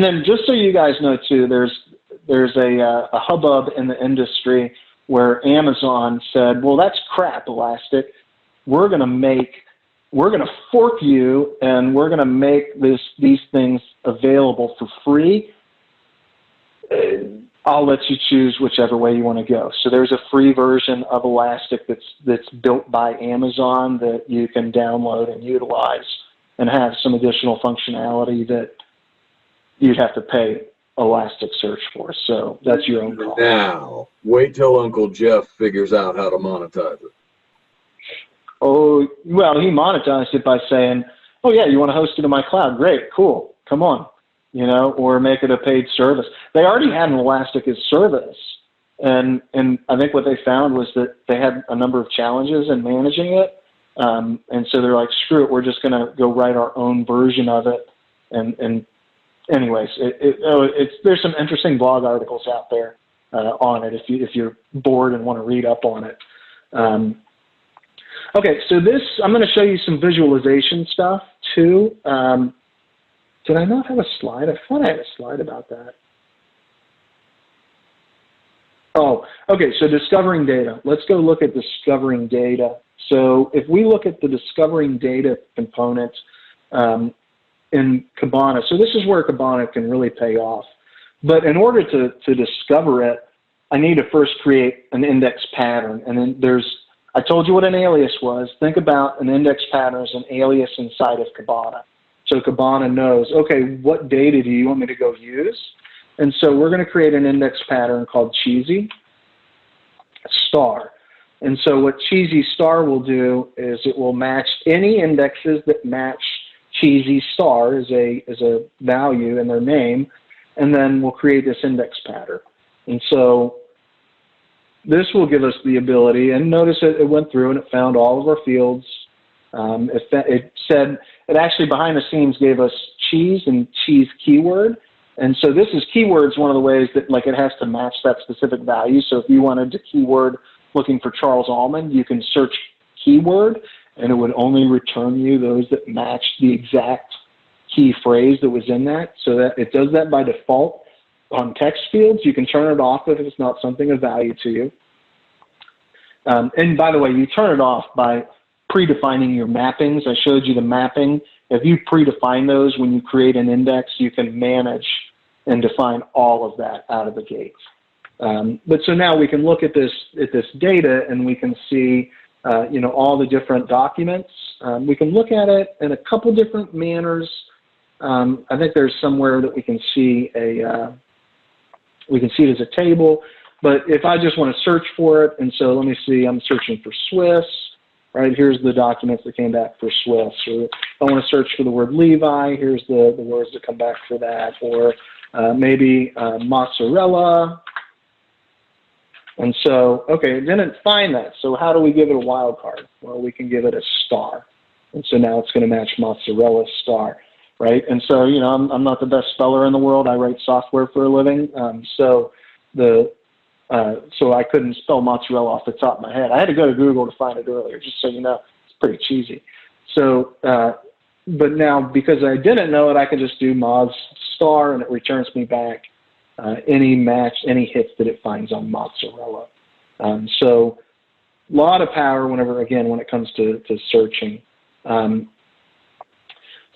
then just so you guys know too, there's a hubbub in the industry where Amazon said, well, that's crap, Elastic. We're going to fork you, and we're going to make these things available for free. I'll let you choose whichever way you want to go. So there's a free version of Elastic that's built by Amazon that you can download and utilize and have some additional functionality that you'd have to pay Elasticsearch for. So that's your own call. Now, wait till Uncle Jeff figures out how to monetize it. Oh, well, he monetized it by saying, oh, yeah, you want to host it in my cloud? Great, cool, come on, or make it a paid service. They already had an Elastic as service, and I think what they found was that they had a number of challenges in managing it, and so they're like, screw it, we're just going to go write our own version of it. And anyways, there's some interesting blog articles out there on it if you're bored and want to read up on it. Okay, so I'm going to show you some visualization stuff too. Did I not have a slide? I thought I had a slide about that. Oh, okay, so discovering data. Let's go look at discovering data. So if we look at the discovering data component in Kibana, so this is where Kibana can really pay off. But in order to discover it, I need to first create an index pattern. And then I told you what an alias was. Think about an index pattern as an alias inside of Kibana. So Kibana knows, okay, what data do you want me to go use? And so we're going to create an index pattern called cheesy star. And so what cheesy star will do is it will match any indexes that match cheesy star as a value in their name, and then we'll create this index pattern. And so this will give us the ability, and notice it went through and it found all of our fields. It actually behind the scenes gave us cheese and cheese keyword. And so this is keywords, one of the ways that it has to match that specific value. So if you wanted to keyword looking for Charles Almond, you can search keyword and it would only return you those that match the exact key phrase that was in that. So that it does that by default on text fields. You can turn it off if it's not something of value to you. And by the way, you turn it off by predefining your mappings. I showed you the mapping. If you predefine those when you create an index, you can manage and define all of that out of the gate. But so now we can look at this data and we can see all the different documents. We can look at it in a couple different manners. I think there's somewhere that we can see it as a table. But if I just want to search for it, and so let me see, I'm searching for Swiss. right? Here's the documents that came back for Swiss. Or if I want to search for the word Levi, here's the words that come back for that. Or maybe mozzarella. And so, okay, it didn't find that. So how do we give it a wildcard? Well, we can give it a star. And so now it's going to match mozzarella star, right? And so, you know, I'm not the best speller in the world. I write software for a living. So I couldn't spell mozzarella off the top of my head. I had to go to Google to find it earlier, just so you know. It's pretty cheesy. So, but now because I didn't know it, I can just do moz star, and it returns me back any hits that it finds on mozzarella. So a lot of power when it comes to searching.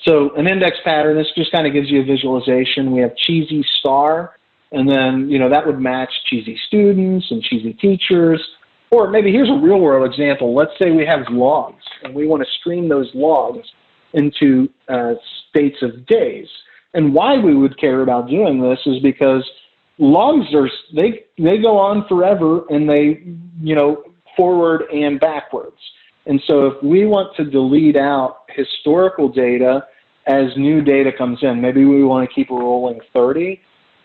So an index pattern, this just kind of gives you a visualization. We have cheesy star, and then, you know, that would match cheesy students and cheesy teachers. Or maybe here's a real world example. Let's say we have logs, and we want to stream those logs into states of days. And why we would care about doing this is because logs they go on forever, and they, you know, forward and backwards. And so if we want to delete out historical data as new data comes in, maybe we want to keep a rolling 30.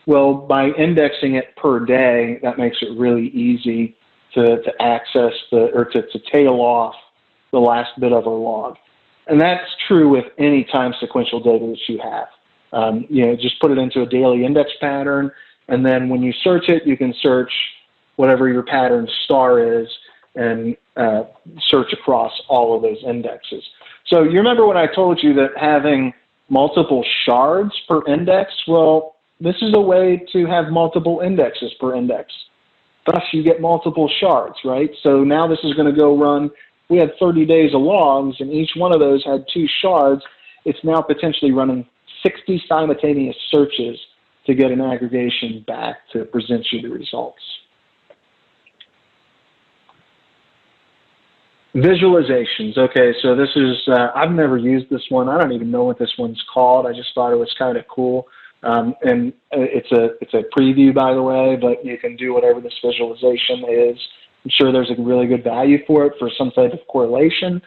Well, by indexing it per day, that makes it really easy to access to tail off the last bit of a log. And that's true with any time sequential data that you have. You know, just put it into a daily index pattern, and then when you search it, you can search whatever your pattern star is and search across all of those indexes. So you remember when I told you that having multiple shards per index? Well, this is a way to have multiple indexes per index. Thus, you get multiple shards, right? So now this is going to go run. We had 30 days of logs, and each one of those had 2 shards. It's now potentially running 60 simultaneous searches to get an aggregation back to present you the results. Visualizations. Okay, so this is, I've never used this one. I don't even know what this one's called. I just thought it was kind of cool. And it's a preview, by the way, but you can do whatever this visualization is. I'm sure there's a really good value for it for some type of correlation.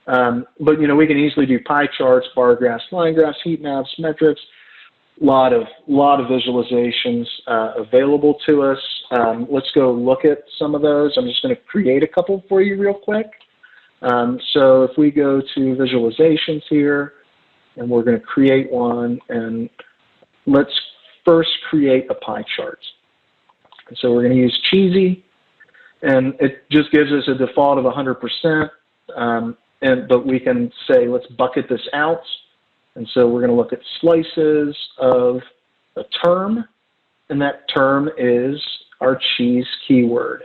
But, you know, we can easily do pie charts, bar graphs, line graphs, heat maps, metrics. Lot of visualizations available to us. Let's go look at some of those. I'm just going to create a couple for you real quick. So if we go to visualizations here, and we're going to create one, and let's first create a pie chart. And so we're going to use cheesy, and it just gives us a default of 100%. But we can say, let's bucket this out. And so we're going to look at slices of a term, and that term is our cheese keyword.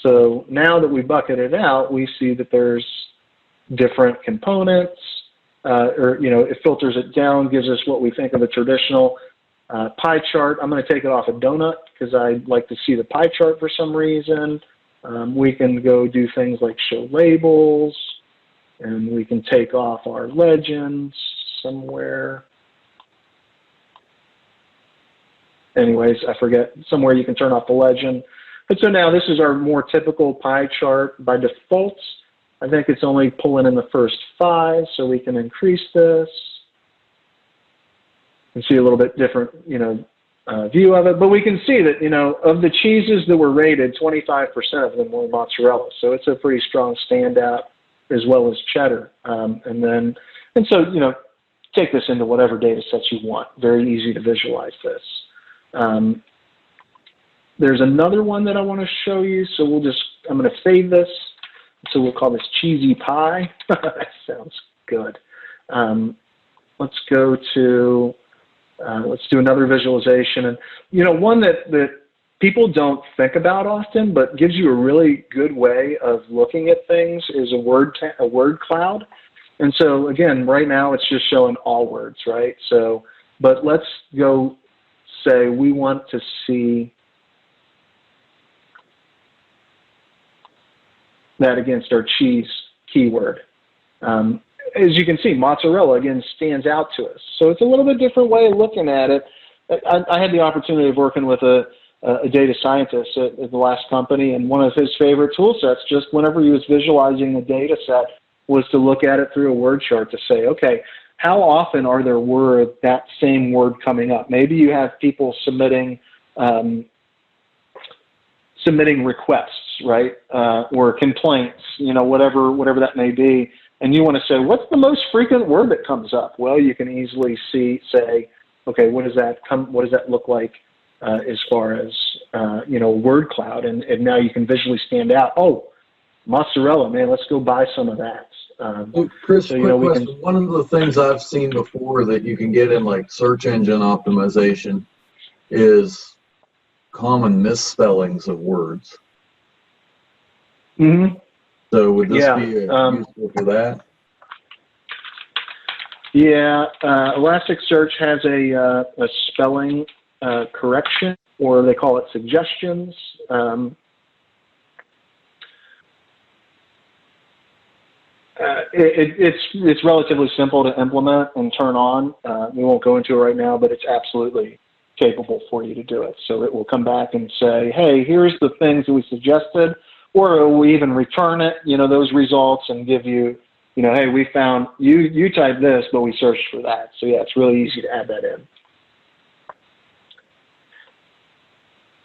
So now that we bucket it out, we see that there's different components, or, you know, it filters it down, gives us what we think of a traditional pie chart. I'm going to take it off a donut because I like to see the pie chart for some reason. We can go do things like show labels, and we can take off our legends somewhere. Anyways, I forget, somewhere you can turn off the legend. But so now this is our more typical pie chart. By default, I think it's only pulling in the first 5, so we can increase this and see a little bit different, you know, view of it. But we can see that, you know, of the cheeses that were rated, 25% of them were mozzarella. So it's a pretty strong standout, as well as cheddar. And so, you know, take this into whatever data sets you want. Very easy to visualize this. There's another one that I want to show you. So I'm going to save this. So we'll call this cheesy pie. That sounds good. Let's go to, let's do another visualization. And, you know, one that people don't think about often, but gives you a really good way of looking at things is a word cloud. And so again, right now it's just showing all words, right? So, but let's go say we want to see that against our cheese keyword. As you can see, mozzarella again stands out to us. So it's a little bit different way of looking at it. I had the opportunity of working with a a data scientist at the last company, and one of his favorite tool sets, just whenever he was visualizing the data set, was to look at it through a word chart to say, okay, how often are there words, that same word coming up? Maybe you have people submitting requests, right, or complaints, whatever that may be, and you want to say, what's the most frequent word that comes up? Well, you can easily say, okay, what does that look like as far as word cloud, and now you can visually stand out. Oh, mozzarella, man, let's go buy some of that. Chris, quick question. One of the things I've seen before that you can get in like search engine optimization is common misspellings of words. Mm-hmm. So would this be useful for that? Yeah, Elasticsearch has a spelling correction, or they call it suggestions. It's relatively simple to implement and turn on. We won't go into it right now, but it's absolutely capable for you to do it. So it will come back and say, hey, here's the things that we suggested, or it will even return it, those results, and give you, hey, we found, you typed this, but we searched for that. So yeah, it's really easy to add that in.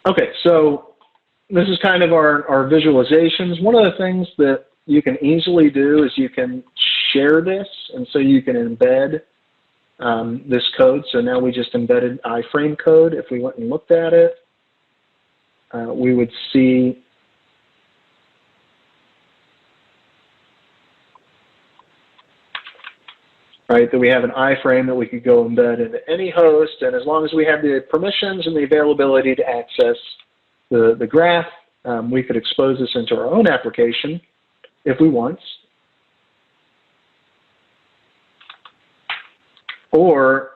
Okay, so this is kind of our visualizations. One of the things that you can easily do is you can share this, and so you can embed this code. So now we just embedded iframe code. If we went and looked at it, we would see that we have an iframe that we could go embed into any host, and as long as we have the permissions and the availability to access the graph, we could expose this into our own application if we want. Or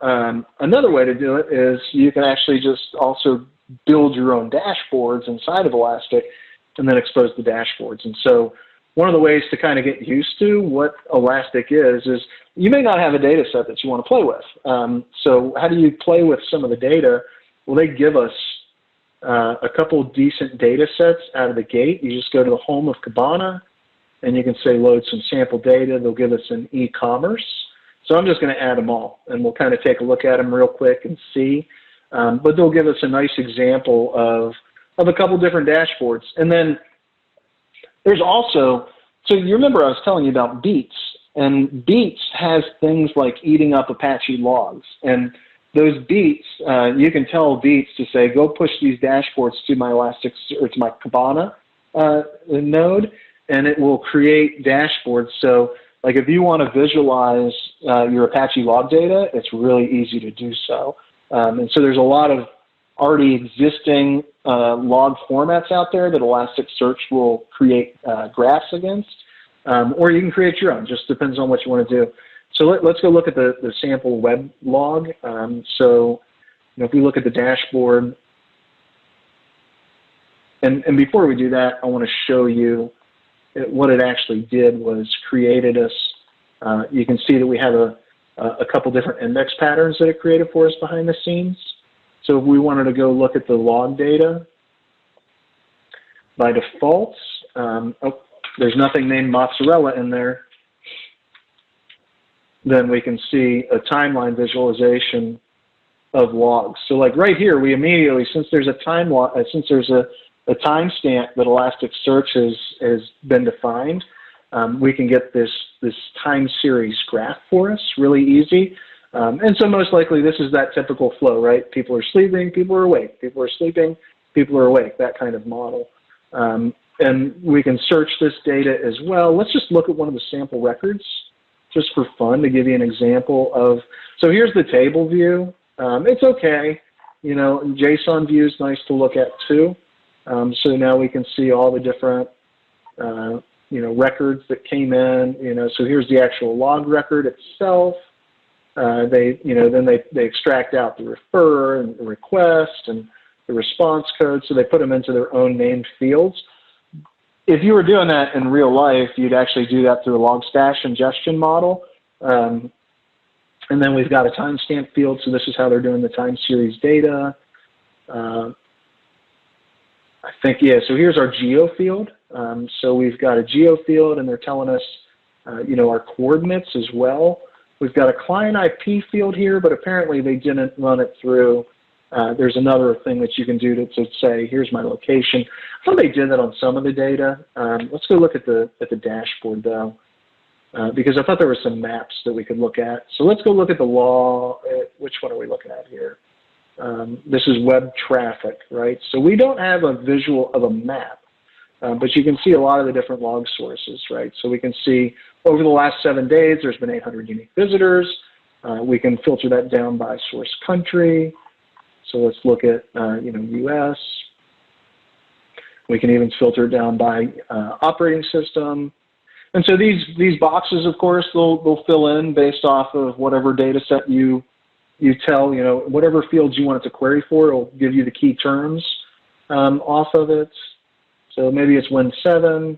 another way to do it is you can actually just also build your own dashboards inside of Elastic and then expose the dashboards. And so one of the ways to kind of get used to what Elastic is you may not have a data set that you want to play with. So how do you play with some of the data? Well, they give us a couple decent data sets out of the gate. You just go to the home of Kibana, and you can say load some sample data. They'll give us an e-commerce. So I'm just going to add them all, and we'll kind of take a look at them real quick and see. But they'll give us a nice example of a couple different dashboards. And then there's also, so you remember I was telling you about Beats, and Beats has things like eating up Apache logs. And those Beats, you can tell Beats to say, go push these dashboards to my Elasticsearch, or to my Kibana node, and it will create dashboards. So like if you want to visualize your Apache log data, it's really easy to do so. And so there's a lot of already existing log formats out there that Elasticsearch will create graphs against, or you can create your own. Just depends on what you want to do. So let's go look at the sample web log. So if we look at the dashboard, and before we do that, I want to show you what it actually did was created us. You can see that we have a couple different index patterns that it created for us behind the scenes. So if we wanted to go look at the log data, by default, there's nothing named mozzarella in there. Then we can see a timeline visualization of logs. So like right here, we immediately, since there's a timestamp that Elasticsearch has been defined, we can get this time series graph for us really easy. And so most likely this is that typical flow, right? People are sleeping, people are awake. People are sleeping, people are awake, that kind of model. And we can search this data as well. Let's just look at one of the sample records just for fun to give you an example of, so here's the table view. It's okay. JSON view is nice to look at too. So now we can see all the different, records that came in. So here's the actual log record itself. Then they extract out the refer and the request and the response code. So they put them into their own named fields. If you were doing that in real life, you'd actually do that through a Logstash ingestion model. And then we've got a timestamp field. So this is how they're doing the time series data. I think, yeah, so here's our geo field. So we've got a geo field, and they're telling us, you know, our coordinates as well. We've got a client IP field here, but apparently they didn't run it through. There's another thing that you can do to say, here's my location. I thought they did that on some of the data. Let's go look at the dashboard, though, because I thought there were some maps that we could look at. So let's go look at the law. Which one are we looking at here? This is web traffic, right? So we don't have a visual of a map, but you can see a lot of the different log sources, right? So we can see over the last 7 days, there's been 800 unique visitors. We can filter that down by source country. So let's look at, you know, US. We can even filter it down by operating system. And so these boxes, of course, they'll fill in based off of whatever data set you tell, you know, whatever fields you want it to query for, it'll give you the key terms off of it. So maybe it's Win 7,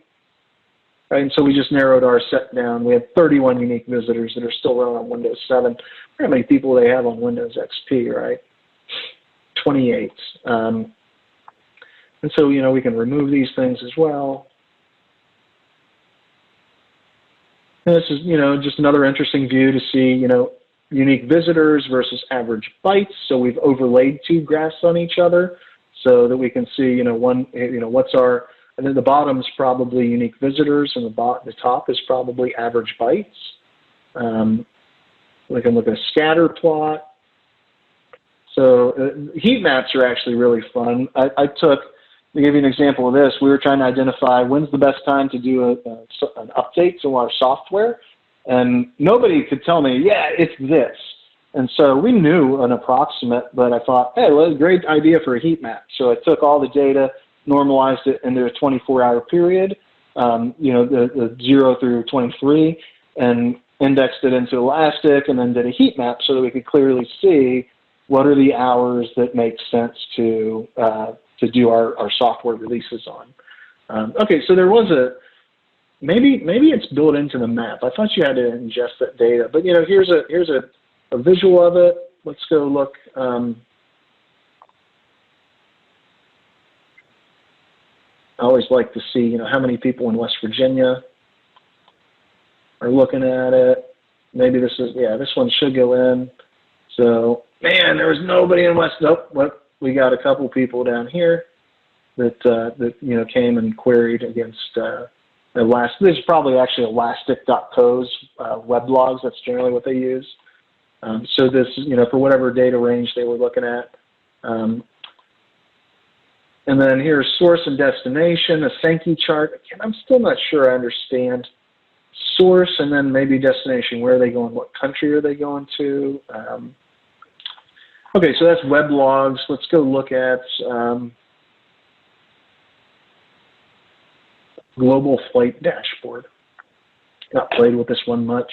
right? And so we just narrowed our set down. We had 31 unique visitors that are still running on Windows 7. How many people they have on Windows XP, right? 28. And so, you know, we can remove these things as well. And this is, you know, just another interesting view to see, you know, unique visitors versus average bytes. So we've overlaid 2 graphs on each other so that we can see, you know, what's our, and then the bottom's probably unique visitors, and the top is probably average bytes. We can look at a scatter plot. So heat maps are actually really fun. To give you an example of this, we were trying to identify when's the best time to do an update to our software, and nobody could tell me, yeah, it's this. And so we knew an approximate, but I thought, hey, well, great idea for a heat map. So I took all the data, normalized it into a 24-hour period, you know, the 0 through 23, and indexed it into Elastic, and then did a heat map so that we could clearly see what are the hours that make sense to do our software releases on. Okay, so there was maybe it's built into the map. I thought you had to ingest that data, but you know, here's a visual of it. Let's go look. I always like to see, you know, how many people in West Virginia are looking at it. Maybe this is, yeah, this one should go in. So, man, there was nobody in West. Nope. We got a couple people down here that you know, came and queried against Elastic. This is probably actually Elastic.co's web logs. That's generally what they use. So this, you know, for whatever data range they were looking at. And then here's source and destination, a Sankey chart. Again, I'm still not sure I understand source and then maybe destination. Where are they going? What country are they going to? Okay, so that's web logs. Let's go look at global flight dashboard. Not played with this one much.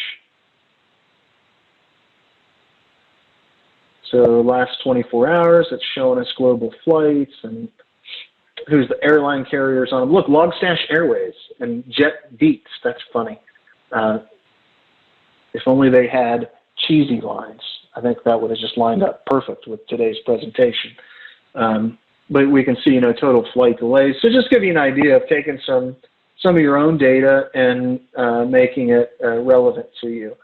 So last 24 hours, it's showing us global flights and who's the airline carriers on them. Look, Logstash Airways and Jet Beats. That's funny. If only they had cheesy lines. I think that would have just lined up perfect with today's presentation. But we can see, you know, total flight delays. So just give you an idea of taking some of your own data and making it relevant to you.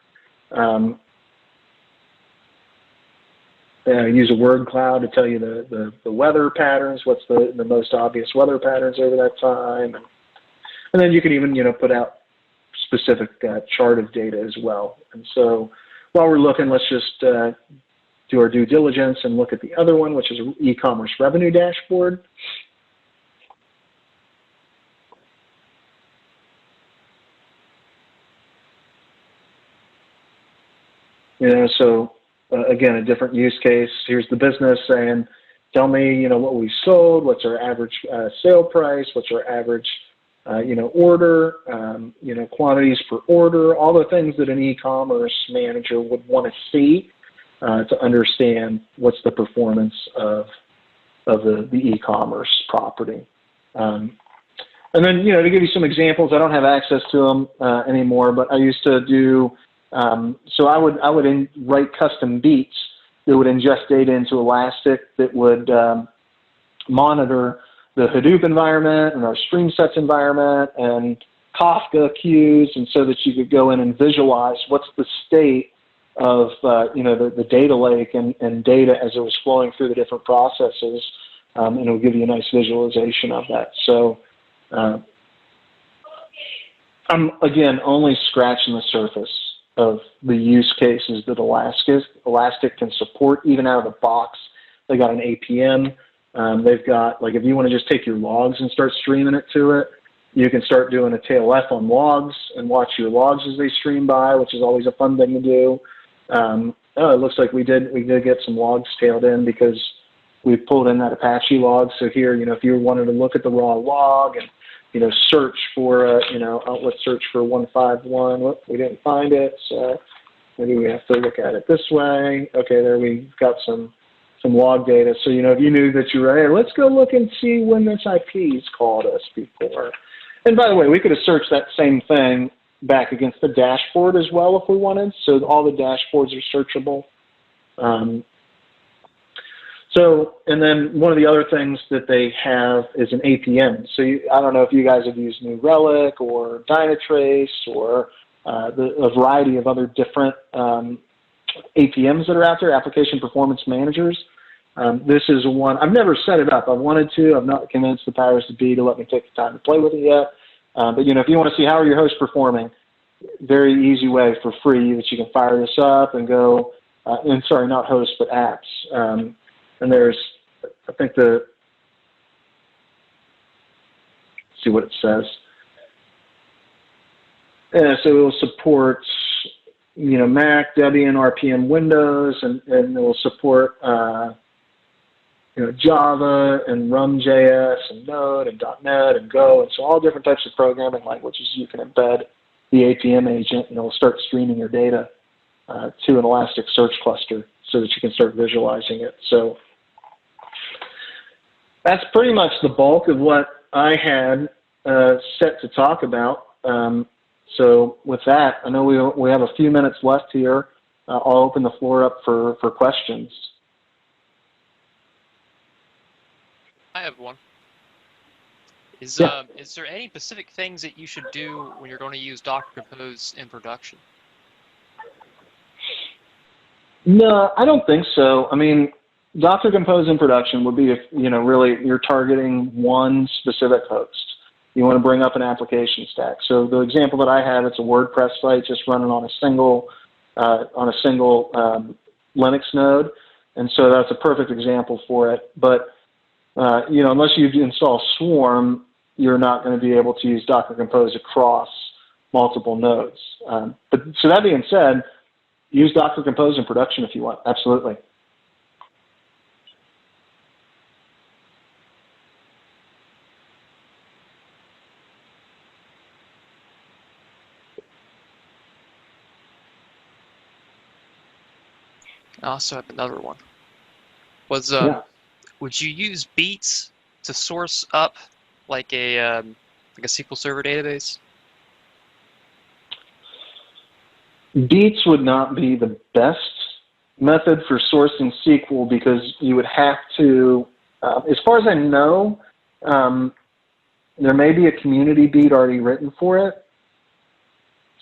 Use a word cloud to tell you the weather patterns, what's the most obvious weather patterns over that time. And then you can even, you know, put out specific chart of data as well. And so while we're looking, let's just do our due diligence and look at the other one, which is e-commerce revenue dashboard. You know, so again, a different use case. Here's the business saying, tell me, you know, what we sold, what's our average sale price, what's our average, you know, order, you know, quantities per order, all the things that an e-commerce manager would want to see to understand what's the performance of the e-commerce property. And then, you know, to give you some examples, I don't have access to them anymore, but I used to do, so I would write custom beats that would ingest data into Elastic that would monitor the Hadoop environment and our stream sets environment and Kafka queues, and so that you could go in and visualize what's the state of the data lake and data as it was flowing through the different processes, and it'll give you a nice visualization of that. So I'm, again, only scratching the surface of the use cases that Elastic can support, even out of the box. They got an APM. They've got, like, if you want to just take your logs and start streaming it to it, you can start doing a tailf on logs and watch your logs as they stream by, which is always a fun thing to do. It looks like we did get some logs tailed in because we pulled in that Apache log. So here, if you wanted to look at the raw log and, search for, let's search for 151. Whoop, we didn't find it. So maybe we have to look at it this way. Okay, there we've got some log data. So, if you knew that you were, hey, let's go look and see when this IP's called us before. And by the way, we could have searched that same thing back against the dashboard as well if we wanted. So all the dashboards are searchable. And then one of the other things that they have is an APM. So I don't know if you guys have used New Relic or Dynatrace or a variety of other different APMs that are out there, application performance managers. This is one, I've never set it up. I've wanted to. I've not convinced the powers to be to let me take the time to play with it yet. But if you want to see how are your hosts performing, very easy way for free that you can fire this up and go, and sorry, not hosts, but apps. And there's, I think let's see what it says. So it will support, Mac, Debian, RPM, Windows, and it will support, Java and Rum.js and Node and .NET and Go, and so all different types of programming languages. You can embed the APM agent, and it will start streaming your data to an Elasticsearch cluster so that you can start visualizing it. So that's pretty much the bulk of what I had set to talk about. So with that, I know we have a few minutes left here. I'll open the floor up for questions. I have one. Is there any specific things that you should do when you're going to use Docker Compose in production? No, I don't think so. I mean, Docker Compose in production would be if, really you're targeting one specific host. You want to bring up an application stack. So the example that I have, it's a WordPress site just running on a single Linux node, and so that's a perfect example for it. But unless you install Swarm, you're not going to be able to use Docker Compose across multiple nodes. But so that being said, use Docker Compose in production if you want. Absolutely. I also have another one. Would you use Beats to source up like a SQL Server database? Beats would not be the best method for sourcing SQL because you would have to, as far as I know, there may be a community beat already written for it.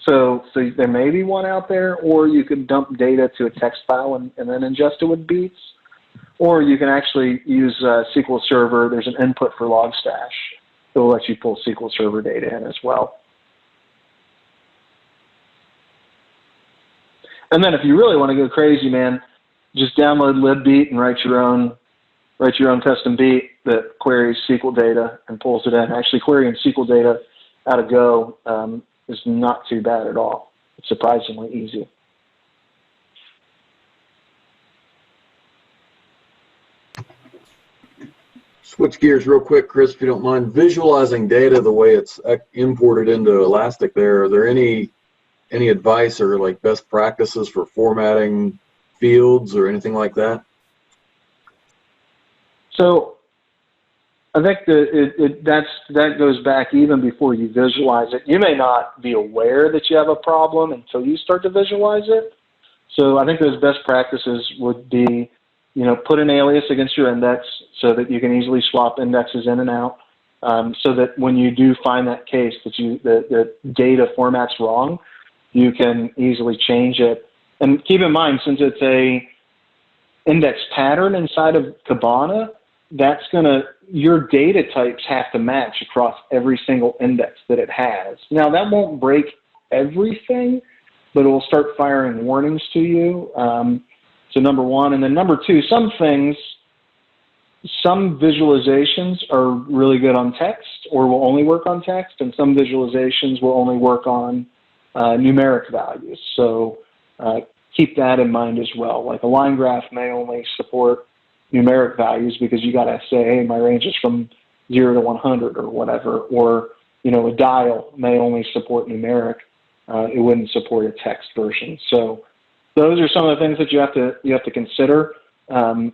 So there may be one out there, or you could dump data to a text file and then ingest it with Beats. Or you can actually use SQL Server. There's an input for Logstash that will let you pull SQL Server data in as well. And then if you really want to go crazy, man, just download libbeat and write your own custom beat that queries SQL data and pulls it in. Actually, querying SQL data out of Go is not too bad at all. It's surprisingly easy. Switch gears real quick, Chris, if you don't mind. Visualizing data the way it's imported into Elastic there, are there any advice or like best practices for formatting fields or anything like that? So I think that goes back even before you visualize it. You may not be aware that you have a problem until you start to visualize it. So I think those best practices would be put an alias against your index so that you can easily swap indexes in and out, so that when you do find that case that the data format's wrong, you can easily change it. And keep in mind, since it's a index pattern inside of Kibana, your data types have to match across every single index that it has. Now, that won't break everything, but it will start firing warnings to you. So number one. And then number two, some visualizations are really good on text or will only work on text, and some visualizations will only work on numeric values. So keep that in mind as well. Like a line graph may only support numeric values because you got to say, hey, my range is from 0 to 100 or whatever. Or, a dial may only support numeric. It wouldn't support a text version. So those are some of the things that you have to consider. And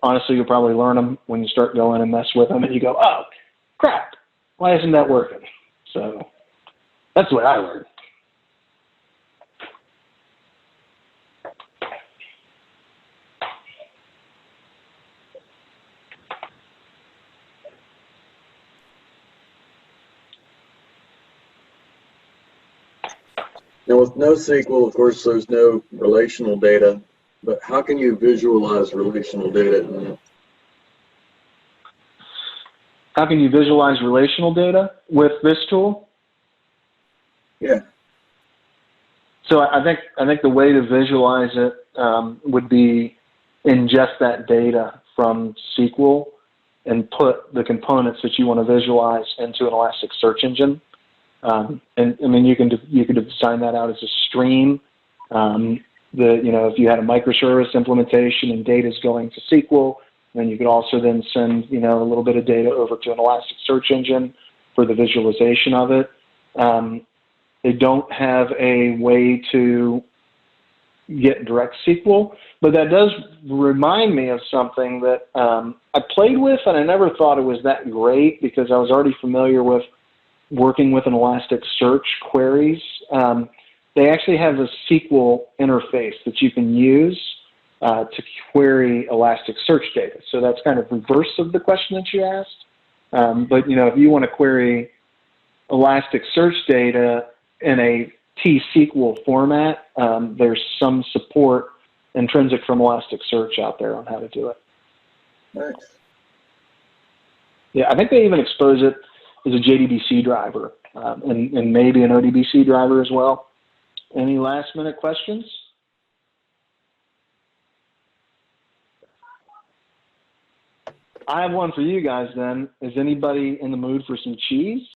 honestly, you'll probably learn them when you start going and mess with them, and you go, oh, crap, why isn't that working? So that's what I learned. Now with NoSQL, of course, there's no relational data, but how can you visualize relational data? How can you visualize relational data with this tool? Yeah. So I think the way to visualize it would be ingest that data from SQL and put the components that you want to visualize into an Elastic search engine. And I mean, you could design that out as a stream. If you had a microservice implementation and data is going to SQL, then you could also then send a little bit of data over to an Elastic search engine for the visualization of it. They don't have a way to get direct SQL, but that does remind me of something that I played with, and I never thought it was that great because I was already familiar with working with an Elasticsearch queries. They actually have a SQL interface that you can use to query Elasticsearch data. So that's kind of reverse of the question that you asked. But if you want to query Elasticsearch data in a T-SQL format, there's some support intrinsic from Elasticsearch out there on how to do it. Nice. Yeah, I think they even expose it as a JDBC driver and maybe an ODBC driver as well. Any last minute questions? I have one for you guys then. Is anybody in the mood for some cheese?